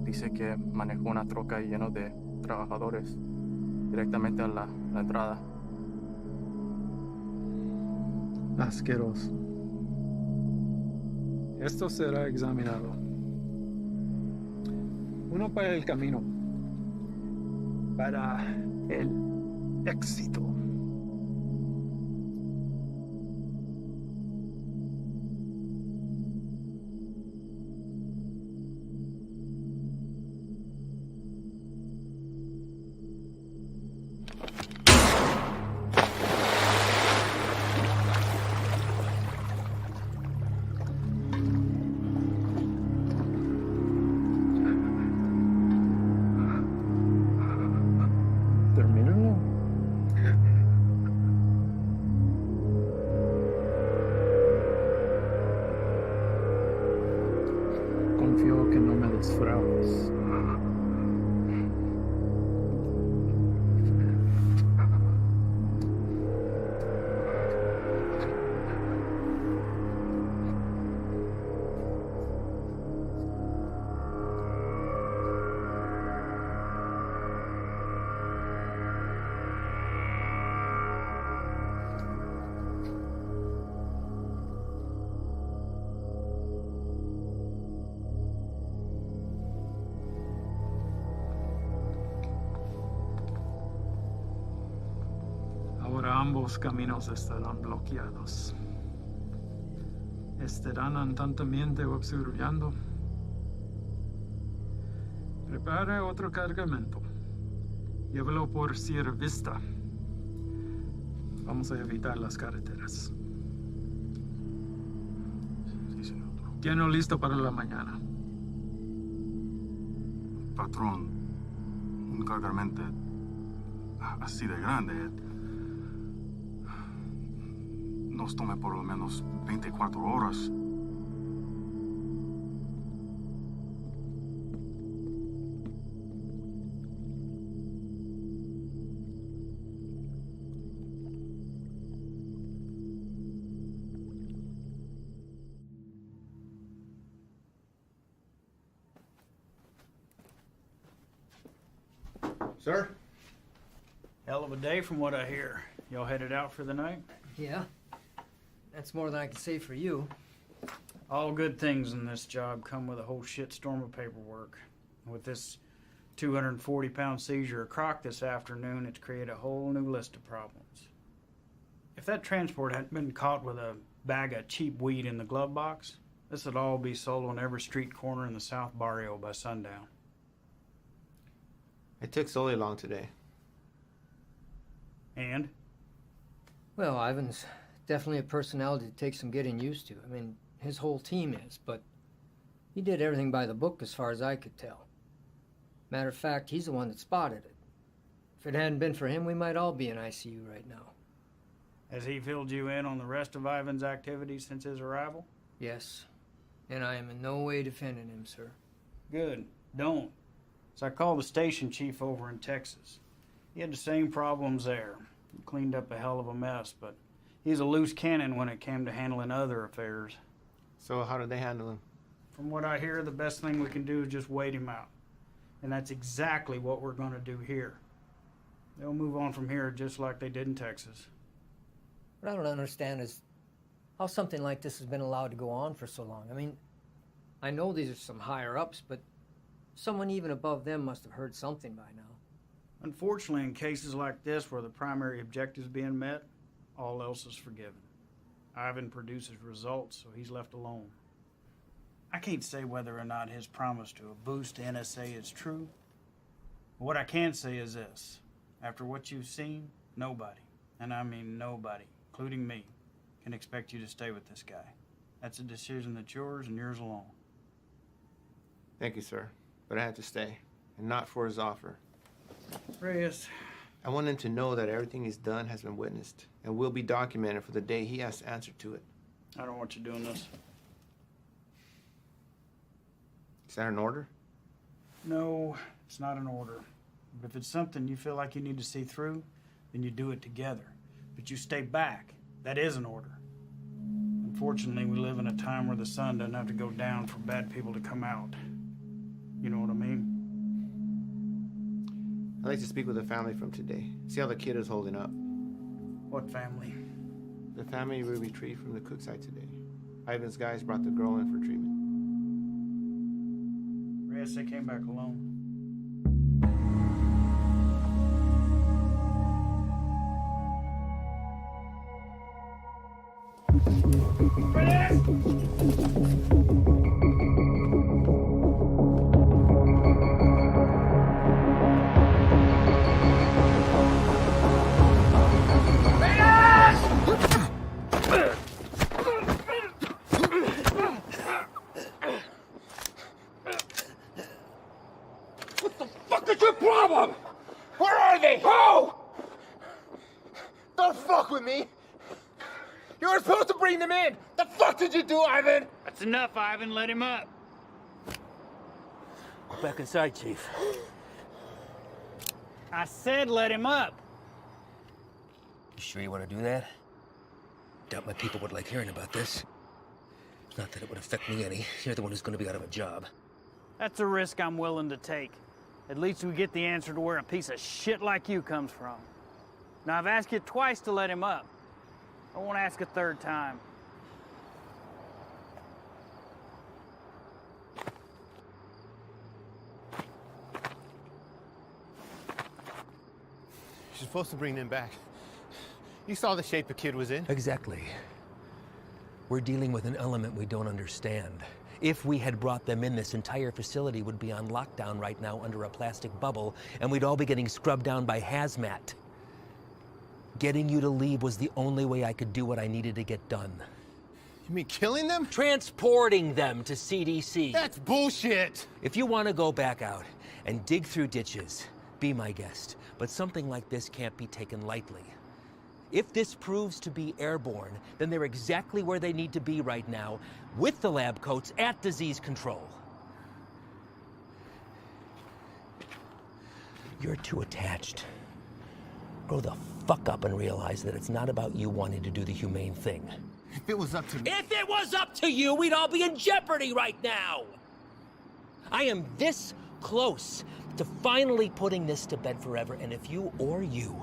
H: Dice que manejó una troca llena de trabajadores directamente a la entrada.
D: Asqueroso. Esto será examinado. Uno para el camino. Para el éxito. Termínalo. Confío que no me defraudes. Ahora ambos caminos estarán bloqueados. Estarán atentamente observando. Prepare otro cargamento. Llévelo por Sierra Vista. Vamos a evitar las carreteras.
L: Sí, señor.
D: Tiene listo para la mañana.
L: Patrón, un cargamento así de grande nos tome por lo menos 24 horas.
G: Sir? Hell of a day from what I hear. Y'all headed out for the night?
C: Yeah. That's more than I can say for you.
G: All good things in this job come with a whole shitstorm of paperwork. With this 240-pound seizure of croc this afternoon, it's created a whole new list of problems. If that transport hadn't been caught with a bag of cheap weed in the glove box, this would all be sold on every street corner in the South Barrio by sundown.
B: It took Sully long today.
G: And?
C: Well, Ivan's definitely a personality that takes some getting used to. I mean, his whole team is, but he did everything by the book as far as I could tell. Matter of fact, he's the one that spotted it. If it hadn't been for him, we might all be in ICU right now.
G: Has he filled you in on the rest of Ivan's activities since his arrival?
C: Yes. And I am in no way defending him, sir.
G: Good. Don't. So I called the station chief over in Texas. He had the same problems there. He cleaned up a hell of a mess, but he's a loose cannon when it came to handling other affairs.
B: So how did they handle him?
G: From what I hear, the best thing we can do is just wait him out. And that's exactly what we're going to do here. They'll move on from here just like they did in Texas.
C: What I don't understand is how something like this has been allowed to go on for so long. I mean, I know these are some higher-ups, but someone even above them must have heard something by now.
G: Unfortunately, in cases like this where the primary objective is being met, all else is forgiven. Ivan produces results, so he's left alone. I can't say whether or not his promise to a boost to NSA is true. But what I can say is this. After what you've seen, nobody, and I mean nobody, including me, can expect you to stay with this guy. That's a decision that's yours and yours alone.
B: Thank you, sir. But I had to stay, and not for his offer.
G: Reyes.
B: I want him to know that everything he's done has been witnessed and will be documented for the day he has to answer to it.
G: I don't want you doing this.
B: Is that an order?
G: No, it's not an order. But if it's something you feel like you need to see through, then you do it together. But you stay back. That is an order. Unfortunately, we live in a time where the sun doesn't have to go down for bad people to come out. You know what I mean?
B: I'd like to speak with the family from today. See how the kid is holding up.
G: What family?
B: The family we retrieved from the cook site today. Ivan's guys brought the girl in for treatment.
G: Reyes, they came back alone.
E: What the fuck is your problem? Where are they? Who?
B: Don't fuck with me! You were supposed to bring them in! The fuck did you do, Ivan?
G: That's enough, Ivan. Let him up.
K: Go back inside, Chief.
G: I said let him up.
K: You sure you want to do that? Doubt my people would like hearing about this. Not that it would affect me any. You're the one who's going to be out of a job.
G: That's a risk I'm willing to take. At least we get the answer to where a piece of shit like you comes from. Now, I've asked you twice to let him up. I won't ask a third time.
B: You're supposed to bring them back. You saw the shape the kid was in.
K: Exactly. We're dealing with an element we don't understand. If we had brought them in, this entire facility would be on lockdown right now under a plastic bubble, and we'd all be getting scrubbed down by hazmat. Getting you to leave was the only way I could do what I needed to get done.
B: You mean killing them?
K: Transporting them to CDC.
B: That's bullshit!
K: If you want to go back out and dig through ditches, be my guest. But something like this can't be taken lightly. If this proves to be airborne, then they're exactly where they need to be right now, with the lab coats at disease control. You're too attached. Grow the fuck up and realize that it's not about you wanting to do the humane thing.
B: If it was up to me...
K: If it was up to you, we'd all be in jeopardy right now! I am this
M: close to finally putting this to bed forever, and if you or you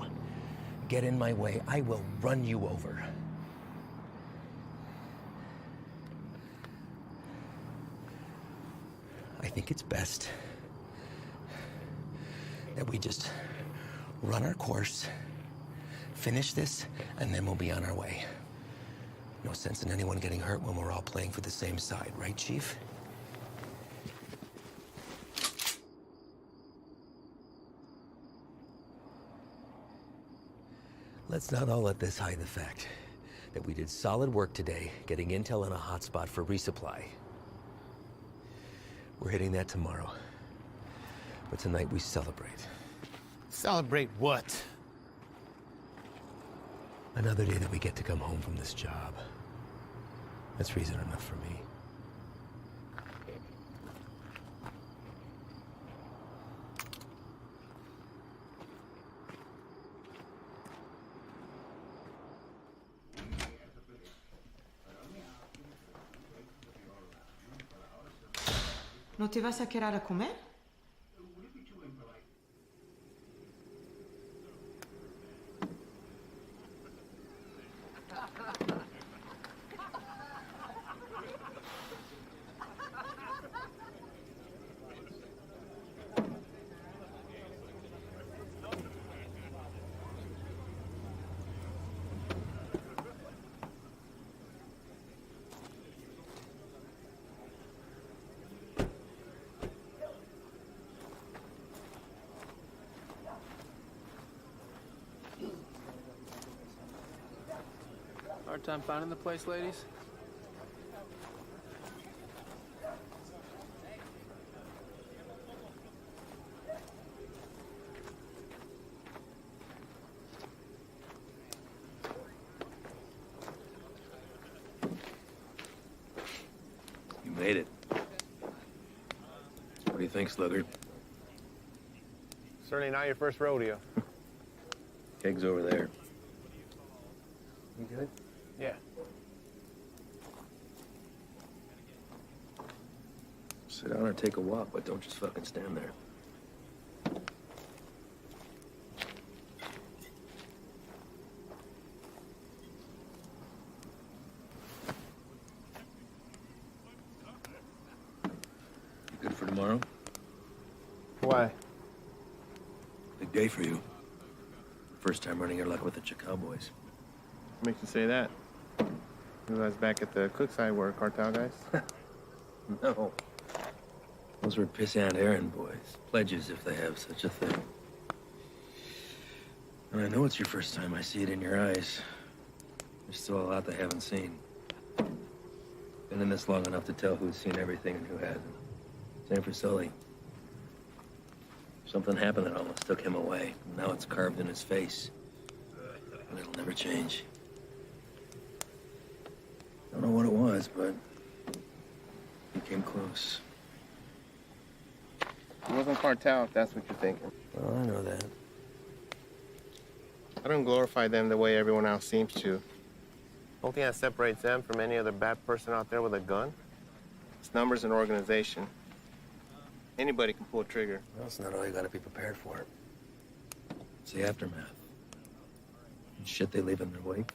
M: get in my way, I will run you over. I think it's best that we just run our course, finish this, and then we'll be on our way. No sense in anyone getting hurt when we're all playing for the same side, right, Chief? Let's not all let this hide the fact that we did solid work today getting intel on a hotspot for resupply. We're hitting that tomorrow. But tonight we celebrate.
B: Celebrate what?
M: Another day that we get to come home from this job. That's reason enough for me.
N: ¿No te vas a quedar a comer?
J: Hard time finding the place, ladies?
K: You made it. What do you think, Sluggard?
B: Certainly not your first rodeo.
K: Keg's over there. You good?
B: Yeah.
K: Sit down or take a walk, but don't just fucking stand there. You good for tomorrow?
B: Why?
K: Big day for you. First time running your luck with the Cowboys.
B: What makes you say that? You guys back at the Cookside were cartel guys?
K: No. Those were pissant errand boys. Pledges, if they have such a thing. And I know it's your first time. I see it in your eyes. There's still a lot they haven't seen. Been in this long enough to tell who's seen everything and who hasn't. Same for Sully. Something happened that almost took him away. Now it's carved in his face. And it'll never change. Don't know what it was, but he came close.
B: It wasn't cartel, if that's what you're thinking.
K: Well, I know that.
B: I don't glorify them the way everyone else seems to. The only thing that separates them from any other bad person out there with a gun, it's numbers and organization. Anybody can pull a trigger.
K: Well, it's not all you gotta be prepared for. It's the aftermath. And shit they leave in their wake.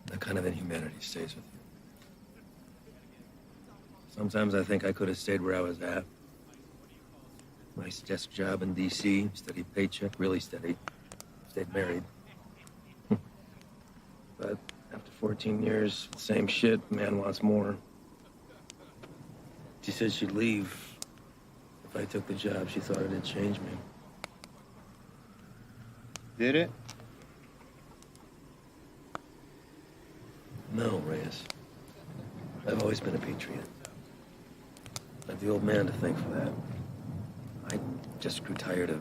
K: That kind of inhumanity stays with you. Sometimes I think I could have stayed where I was at. Nice desk job in D.C., steady paycheck, really steady. Stayed married. But after 14 years, same shit, man wants more. She said she'd leave if I took the job. She thought it'd change me.
B: Did it?
K: No, Reyes. I've always been a patriot. I have the old man to thank for that. I just grew tired of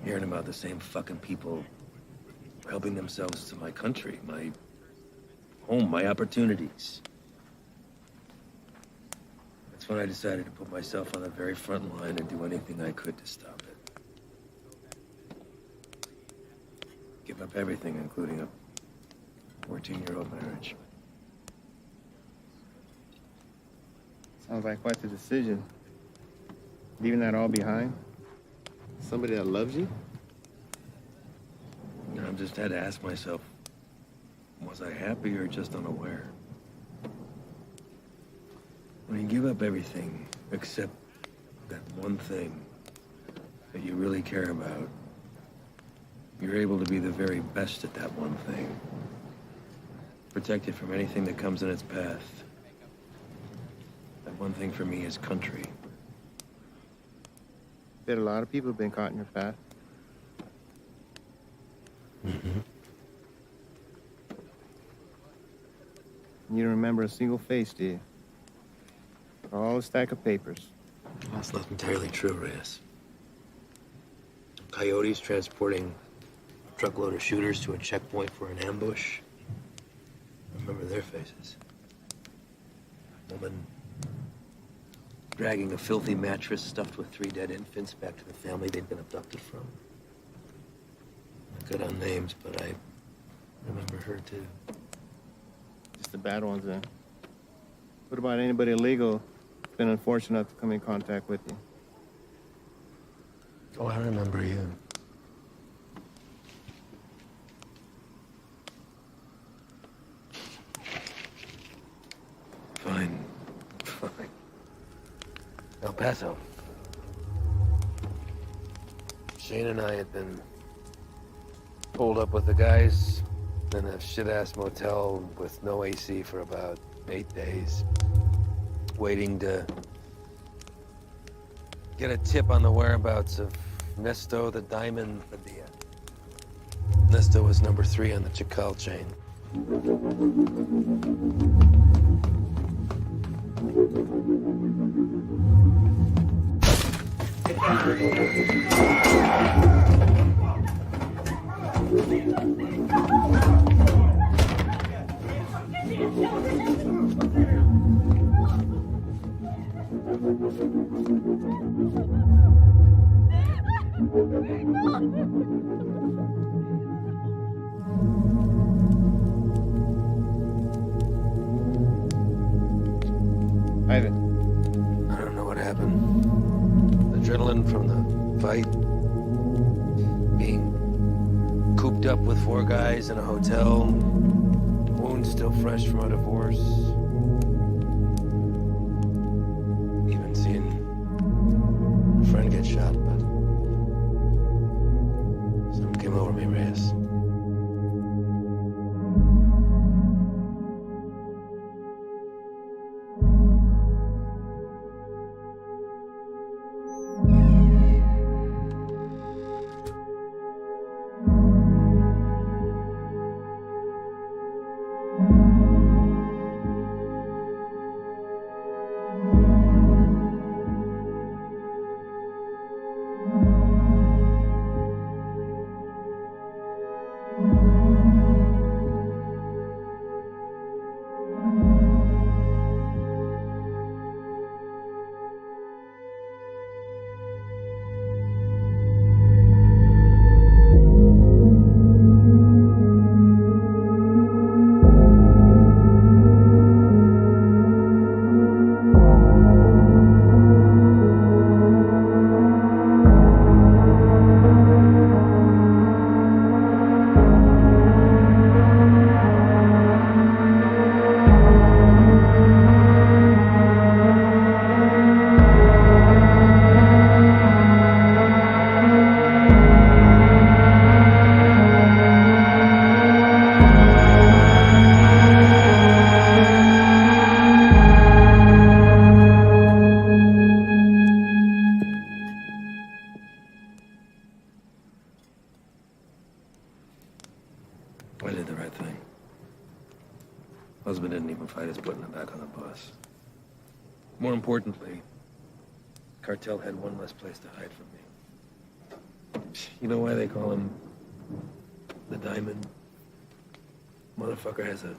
K: hearing about the same fucking people helping themselves to my country, my home, my opportunities. That's when I decided to put myself on the very front line and do anything I could to stop it. Give up everything, including a 14-year-old marriage.
B: Sounds like quite the decision. Leaving that all behind? Somebody that loves you?
I: You know, I've just had to ask myself, was I happy or just unaware? When you give up everything except that one thing that you really care about, you're able to be the very best at that one thing. Protected from anything that comes in its path. That one thing for me is country.
B: Bet a lot of people have been caught in your path.
I: Mm-hmm.
B: You don't remember a single face, do you? All a stack of papers.
I: That's not entirely true, Reyes. Coyotes transporting a truckload of shooters to a checkpoint for an ambush. I remember their faces. A woman dragging a filthy mattress stuffed with 3 dead infants back to the family they'd been abducted from. I cut on names, but I remember her too.
B: Just the bad ones, then. What about anybody illegal who's been unfortunate enough to come in contact with you?
I: Oh, I remember you. Fine. El Paso. Shane and I had been holed up with the guys in a shit-ass motel with no AC for about 8 days, waiting to get a tip on the whereabouts of Nesto the Diamond Padilla. Nesto was number 3 on the Chacal chain.
B: Ivan.
I: I don't know what happened. Adrenaline from the fight. Being cooped up with 4 guys in a hotel. Wounds still fresh from a divorce. Even seeing a friend get shot, but something came over me, Reyes. I did the right thing. Husband didn't even fight his putting him back on the bus. More importantly, cartel had one less place to hide from me. You know why they call him the Diamond? Motherfucker has a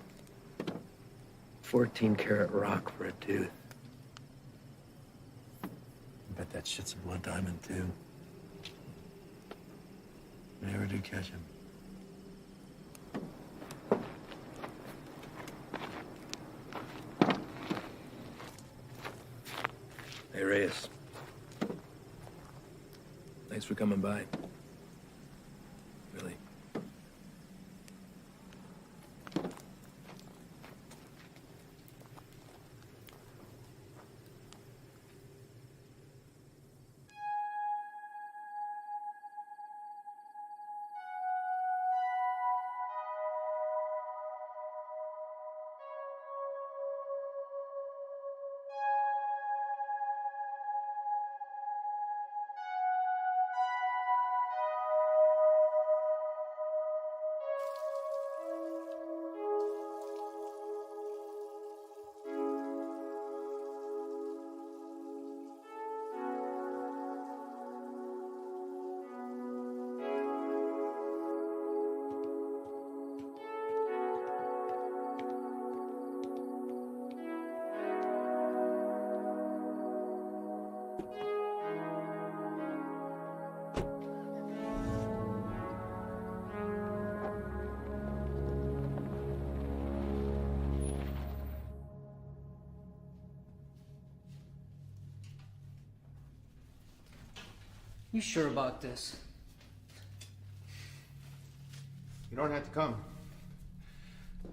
I: 14-karat rock for a tooth. I bet that shit's a blood diamond, too. I never did catch him. Hey, Reyes. Thanks for coming by. Really.
C: You sure about this?
B: You don't have to come.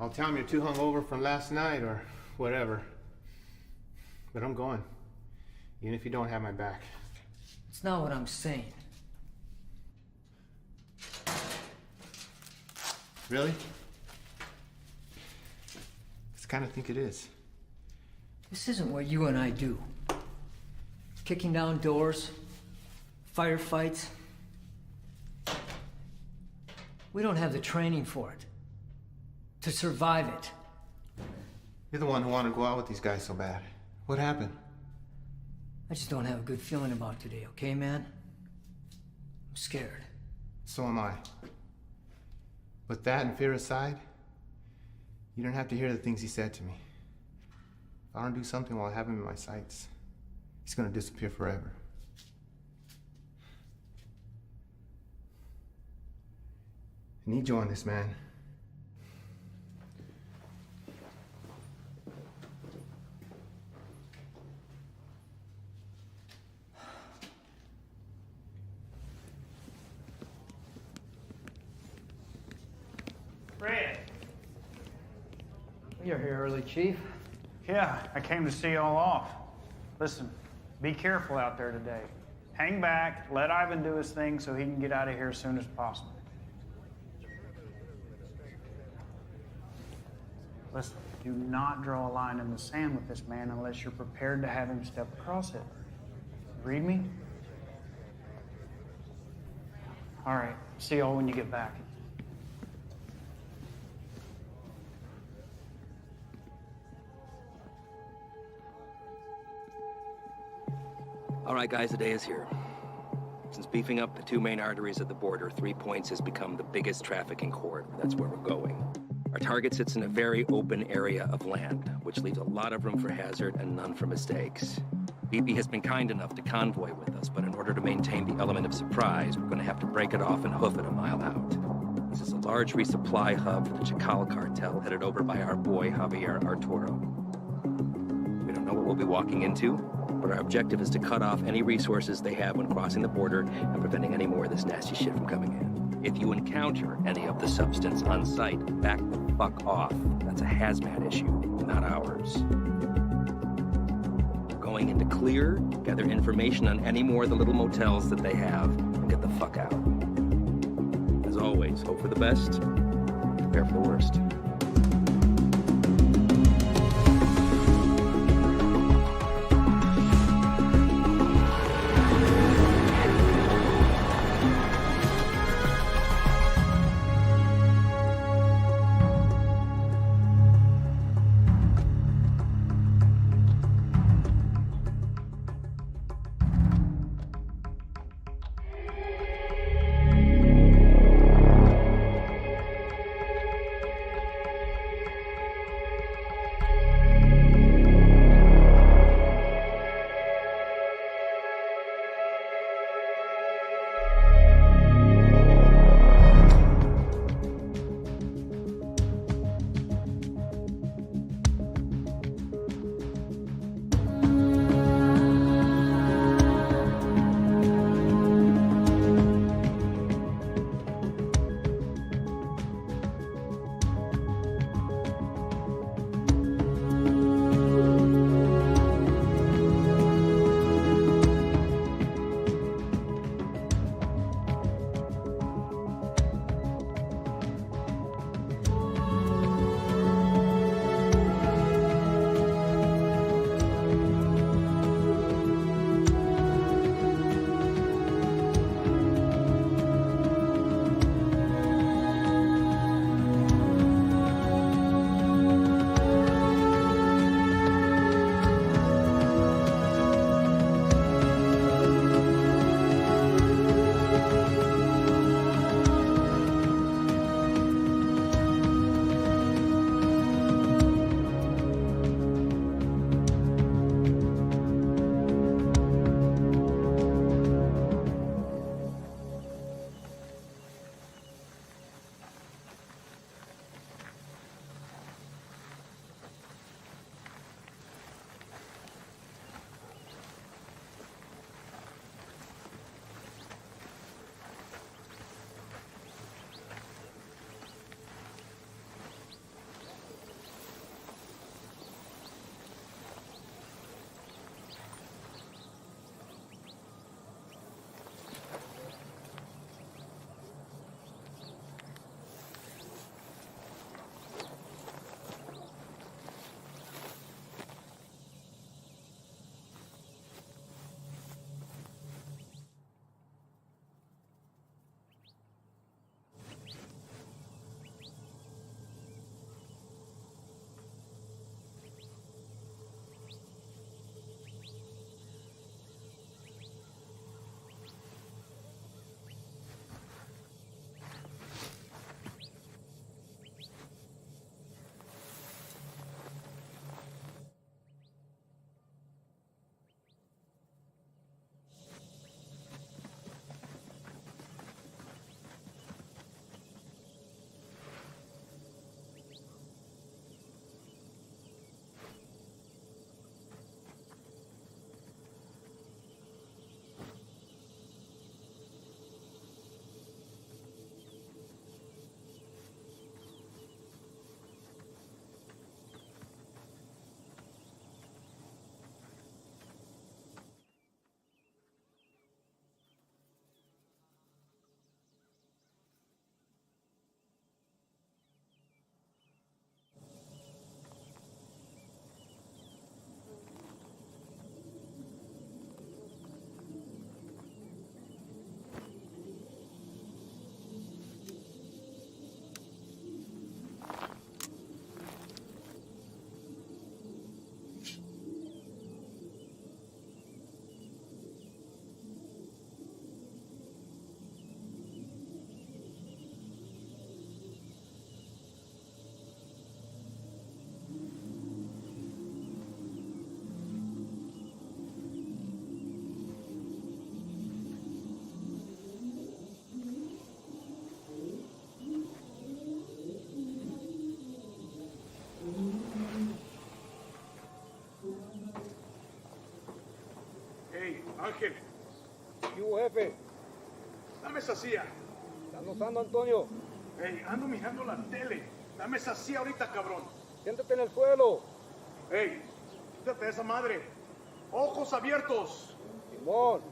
B: I'll tell him you're too hungover from last night or whatever. But I'm going. Even if you don't have my back.
C: It's not what I'm saying.
B: Really? I kind of think it is.
C: This isn't what you and I do. Kicking down doors, firefights. We don't have the training for it. To survive it.
B: You're the one who wanted to go out with these guys so bad. What happened?
C: I just don't have a good feeling about today, okay, man? I'm scared.
B: So am I. With that and fear aside, you don't have to hear the things he said to me. If I don't do something while I have him in my sights, he's gonna disappear forever. I need you on this, man.
G: Fred.
C: You're here early, Chief.
G: Yeah, I came to see y'all off. Listen, be careful out there today. Hang back, let Ivan do his thing so he can get out of here as soon as possible. Listen, do not draw a line in the sand with this man unless you're prepared to have him step across it. Read me? All right, see y'all when you get back.
M: All right, guys, the day is here. Since beefing up the two main arteries of the border, 3 Points has become the biggest trafficking corridor. That's where we're going. Our target sits in a very open area of land, which leaves a lot of room for hazard and none for mistakes. BP has been kind enough to convoy with us, but in order to maintain the element of surprise, we're going to have to break it off and hoof it a mile out. This is a large resupply hub for the Chacal cartel, headed over by our boy, Javier Arturo. We don't know what we'll be walking into, but our objective is to cut off any resources they have when crossing the border and preventing any more of this nasty shit from coming in. If you encounter any of the substance on site, back the fuck off. That's a hazmat issue, not ours. We're going into clear, gather information on any more of the little motels that they have, and get the fuck out. As always, hope for the best, prepare for the worst.
L: Hey, Ángel.
E: ¿Qué hubo, jefe?
L: Dame esa silla.
E: ¿Estás notando, Antonio?
L: Hey, ando mirando la tele. Dame esa silla ahorita, cabrón.
E: Siéntate en el suelo.
L: Hey, quítate de esa madre. Ojos abiertos.
E: Simón.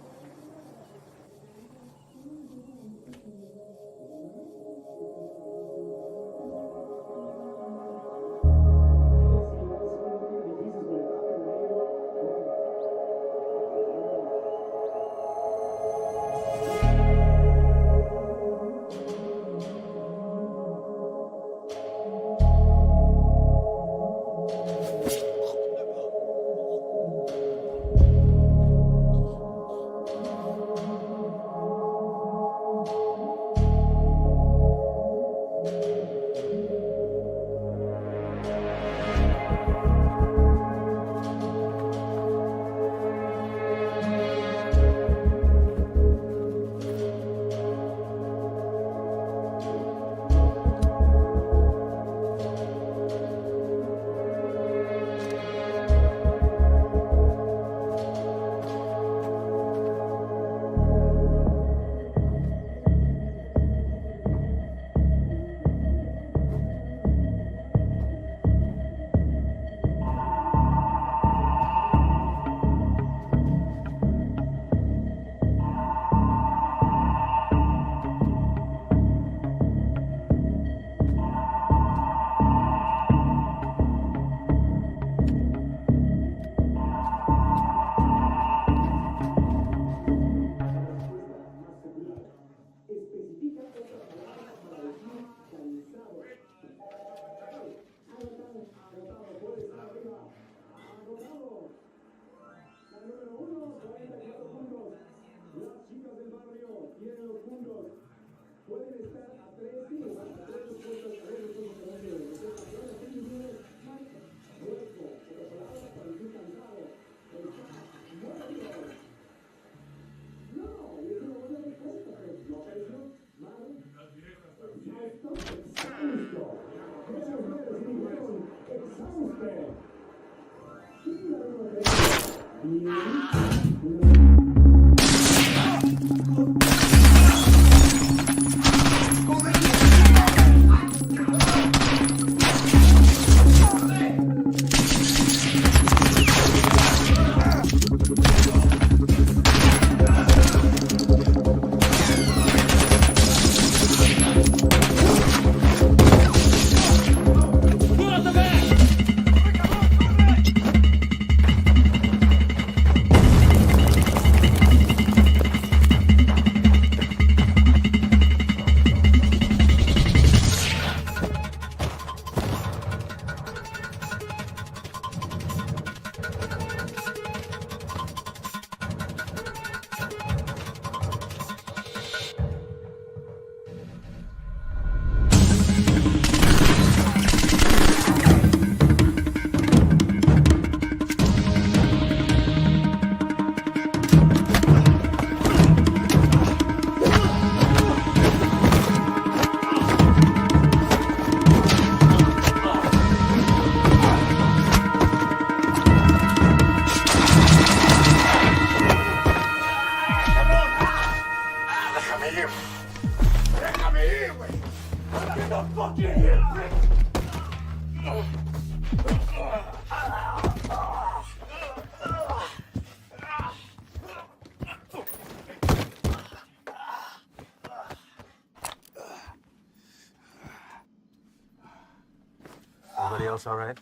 K: Everybody else all right?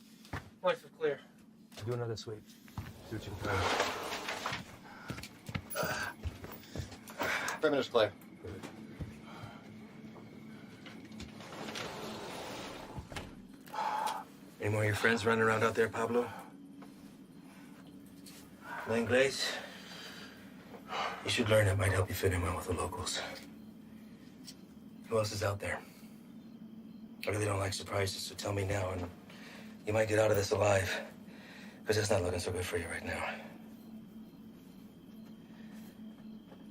J: Lights are clear.
K: Do another sweep. See what you can find.
O: Perimeter's clear.
K: Any more of your friends running around out there, Pablo? No Inglés? You should learn. It might help you fit in well with the locals. Who else is out there? I really don't like surprises, so tell me now, and you might get out of this alive. Because it's not looking so good for you right now.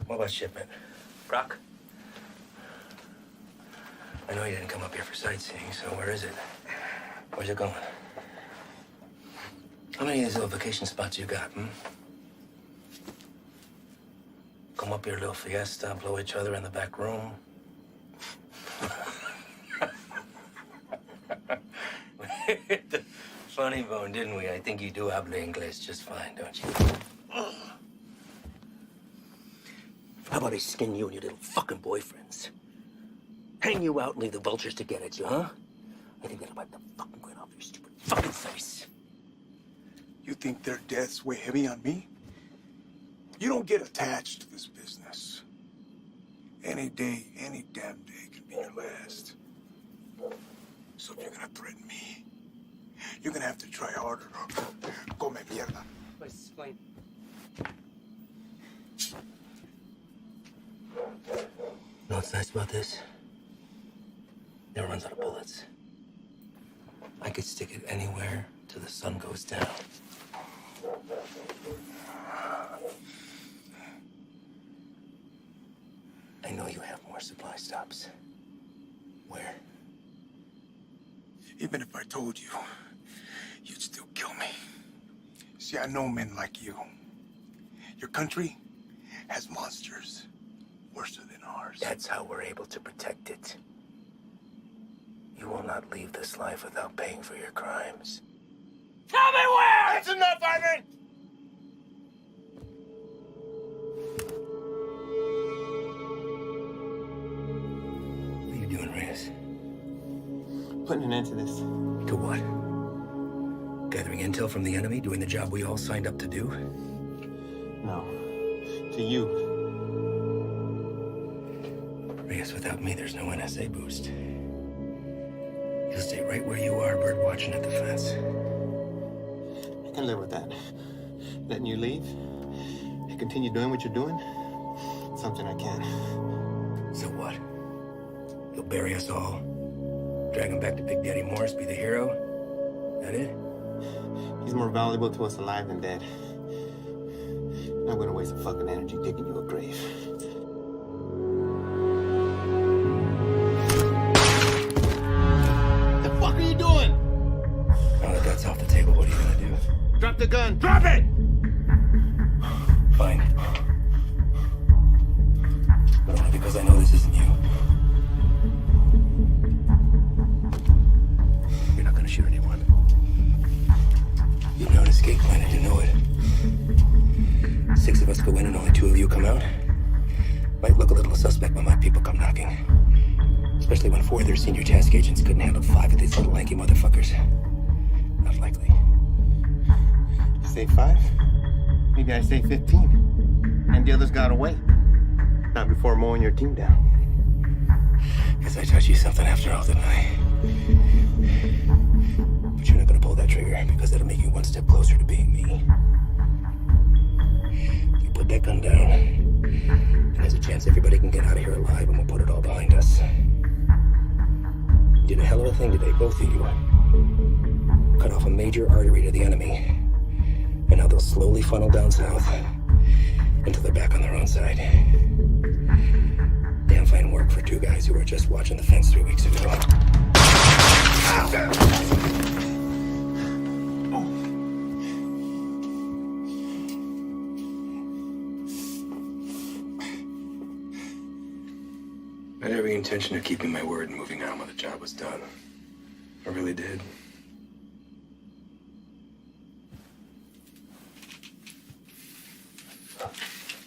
K: What about shipment? Brock? I know you didn't come up here for sightseeing, so where is it? Where's it going? How many of these little vacation spots you got,
M: come up here, little fiesta, blow each other in the back room. Funny bone, didn't we? I think you do habla English just fine, don't you? How about I skin you and your little fucking boyfriends? Hang you out and leave the vultures to get at you, huh? I think that'll wipe the fucking grin off your stupid fucking face.
L: You think their deaths weigh heavy on me? You don't get attached to this business. Any day, any damn day can be your last. So if you're gonna threaten me, you're gonna have to try harder. Come mierda.
J: Please explain.
M: You know what's nice about this? It runs out of bullets. I could stick it anywhere till the sun goes down. I know you have more supply stops. Where?
L: Even if I told you, you'd still kill me. See, I know men like you. Your country has monsters worse than ours.
M: That's how we're able to protect it. You will not leave this life without paying for your crimes.
L: Tell me where! That's enough, Ivan!
M: What are you doing, Reyes?
B: Putting an end to this.
M: To what? Gathering intel from the enemy, doing the job we all signed up to do?
B: No. To you.
M: Reyes, without me, there's no NSA boost. You'll stay right where you are, bird watching at the fence.
B: I can live with that. Letting you leave and continue doing what you're doing, something I can.
M: So what? You'll bury us all, drag him back to Big Daddy Morris, be the hero? That it?
B: He's more valuable to us alive than dead. I'm not gonna waste a fucking energy digging you a grave. The fuck are you doing?
M: Now that that's off the table, what are you gonna do?
B: Drop the gun. Drop it!
M: Fine. But only because I know this isn't you. You're not gonna shoot anyone. You've known escape plan and you know it. 6 of us go in and only 2 of you come out. Might look a little suspect when my people come knocking. Especially when 4 of their senior task agents couldn't handle 5 of these little lanky motherfuckers. Not likely.
B: Say 5? Maybe I say 15. And the others got away. Not before mowing your team down.
M: Guess I taught you something after all, didn't I? But you're not gonna pull that trigger because that'll make you one step closer to being me. You put that gun down, and there's a chance everybody can get out of here alive and we'll put it all behind us. You did a hell of a thing today, both of you. Cut off a major artery to the enemy. And now they'll slowly funnel down south until they're back on their own side. Damn fine work for 2 guys who were just watching the fence 3 weeks ago. I had every intention of keeping my word and moving on when the job was done. I really did.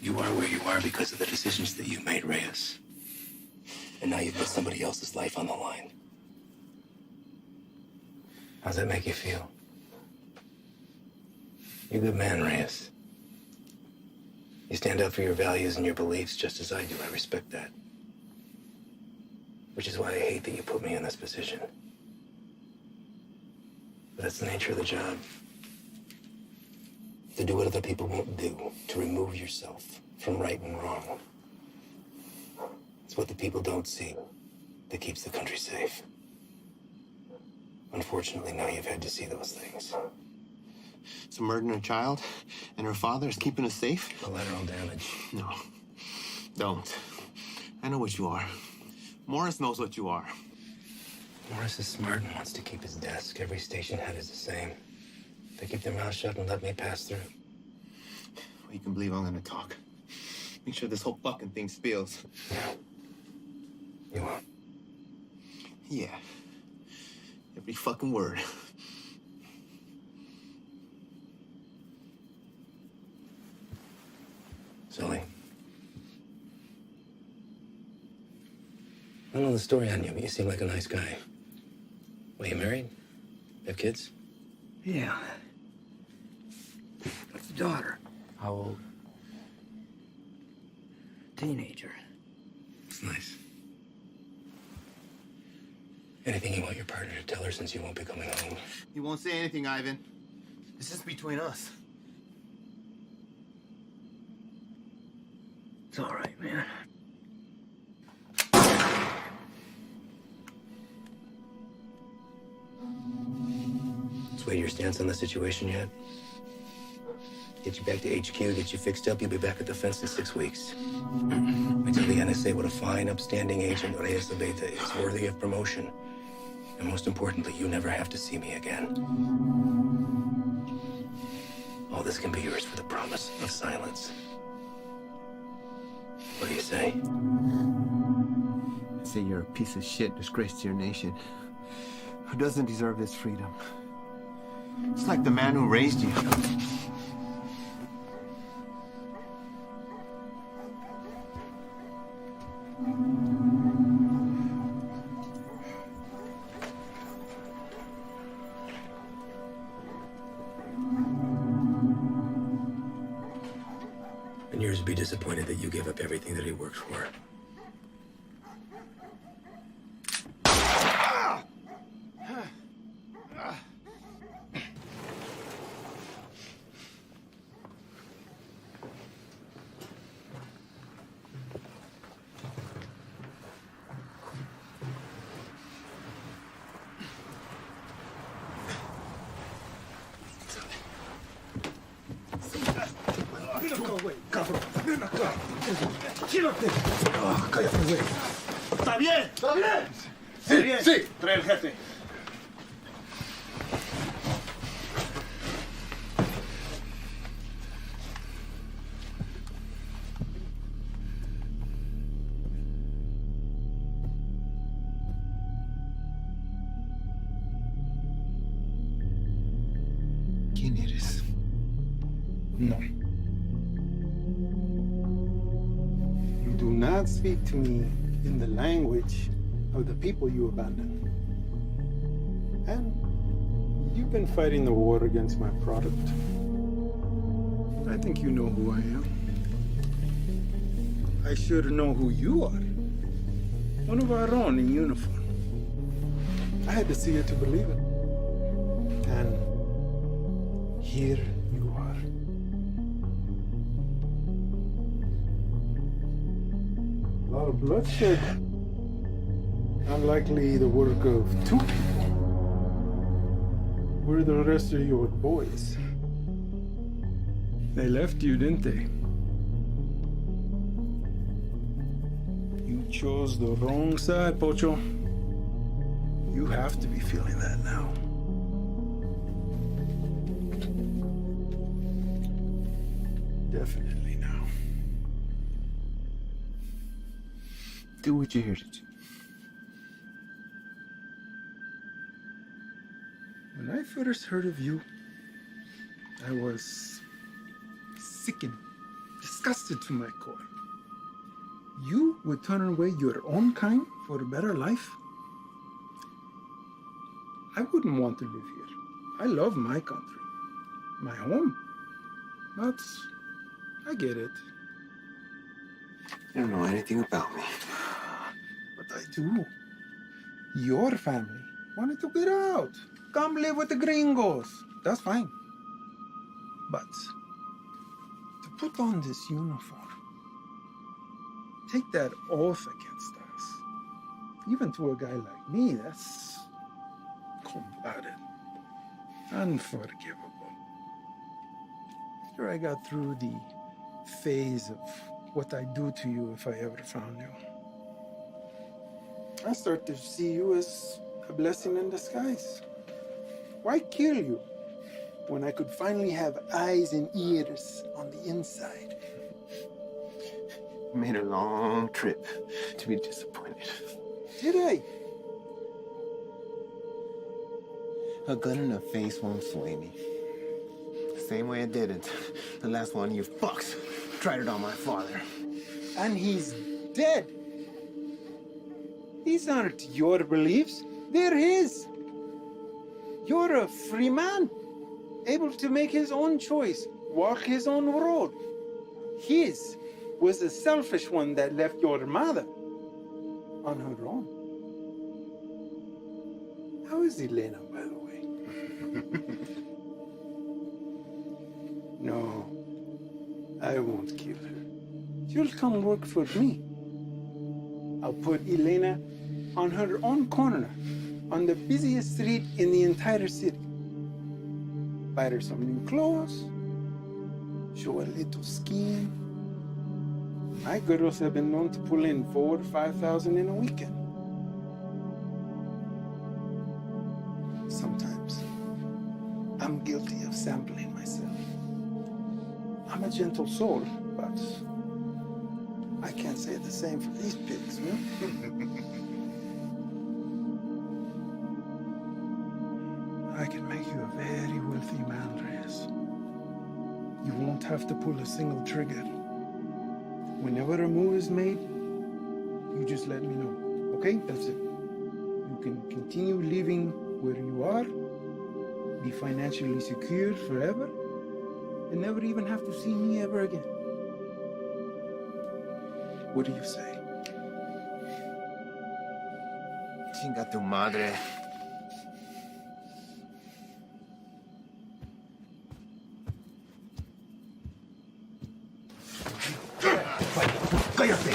M: You are where you are because of the decisions that you made, Reyes. And now you've put somebody else's life on the line. How's that make you feel? You're a good man, Reyes. You stand up for your values and your beliefs just as I do. I respect that. Which is why I hate that you put me in this position. But that's the nature of the job. To do what other people won't do, to remove yourself from right and wrong. It's what the people don't see that keeps the country safe. Unfortunately, now you've had to see those things.
B: So murdering a child and her father is keeping us safe?
M: Collateral damage.
B: No, don't. I know what you are. Morris knows what you are.
M: Morris is smart and wants to keep his desk. Every station head is the same. They keep their mouth shut and let me pass through.
B: Well, you can believe I'm gonna talk.
O: Make sure this whole fucking thing spills.
I: You won't.
O: Yeah. Every fucking word.
I: Sully. I don't know the story on you, but you seem like a nice guy. Well, you married? Have kids?
C: Yeah. That's a daughter.
I: How old?
C: Teenager.
I: It's nice. Anything you want your partner to tell her since you won't be coming home?
O: He won't say anything, Ivan. This is between us.
C: It's all right, man.
I: Sway your stance on the situation yet? Get you back to HQ, get you fixed up, you'll be back at the fence in 6 weeks. I tell the NSA what a fine, upstanding agent Reyes Abeta is, worthy of promotion. And most importantly, you never have to see me again. All this can be yours for the promise of silence. What do you say?
O: I say you're a piece of shit, disgrace to your nation. Who doesn't deserve this freedom? It's like the man who raised you.
I: And yours would be disappointed that you gave up everything that he worked for.
E: ¿Está bien? ¿Está bien?
O: Sí,
E: bien.
O: sí.
E: Trae el jefe.
L: ¿Quién eres? No.
D: Do not speak to me in the language of the people you abandoned. And you've been fighting the war against my product. I think you know who I am. I should know who you are. One of our own in uniform. I had to see it to believe it. And here you are. A lot of bloodshed. Unlikely the work of two people. Where are the rest of your boys? They left you, didn't they? You chose the wrong side, Pocho. You have to be feeling that now. Definitely now.
O: Do what you're here to do.
D: When I first heard of you, I was sickened, disgusted to my core. You would turn away your own kind for a better life? I wouldn't want to live here. I love my country, my home. But I get it.
O: You don't know anything about me.
D: But I do. Your family wanted to get out. Come live with the gringos. That's fine. But to put on this uniform, take that oath against us, even to a guy like me, that's cold-blooded, unforgivable. After I got through the phase of what I'd do to you if I ever found you, I start to see you as a blessing in disguise. Why kill you when I could finally have eyes and ears on the inside?
O: Made a long trip to be disappointed.
L: Did I?
O: A gun in the face won't sway me. The same way it didn't. The last one you fucks tried it on my father.
L: And he's dead. These aren't your beliefs, they're his. You're a free man, able to make his own choice, walk his own road. His was the selfish one that left your mother on her own. How is Elena, by the way? No, I won't kill her. She'll come work for me. I'll put Elena on her own corner, on the busiest street in the entire city. Buy her some new clothes, show a little skin. My girls have been known to pull in 4,000 or 5,000 in a weekend. Sometimes I'm guilty of sampling myself. I'm a gentle soul, but I can't say the same for these pigs, no? I can make you a very wealthy man, Reyes. You won't have to pull a single trigger. Whenever a move is made, you just let me know, okay? That's it. You can continue living where you are, be financially secure forever, and never even have to see me ever again. What do you say?
O: Chinga tu madre.
L: ¡Cállate!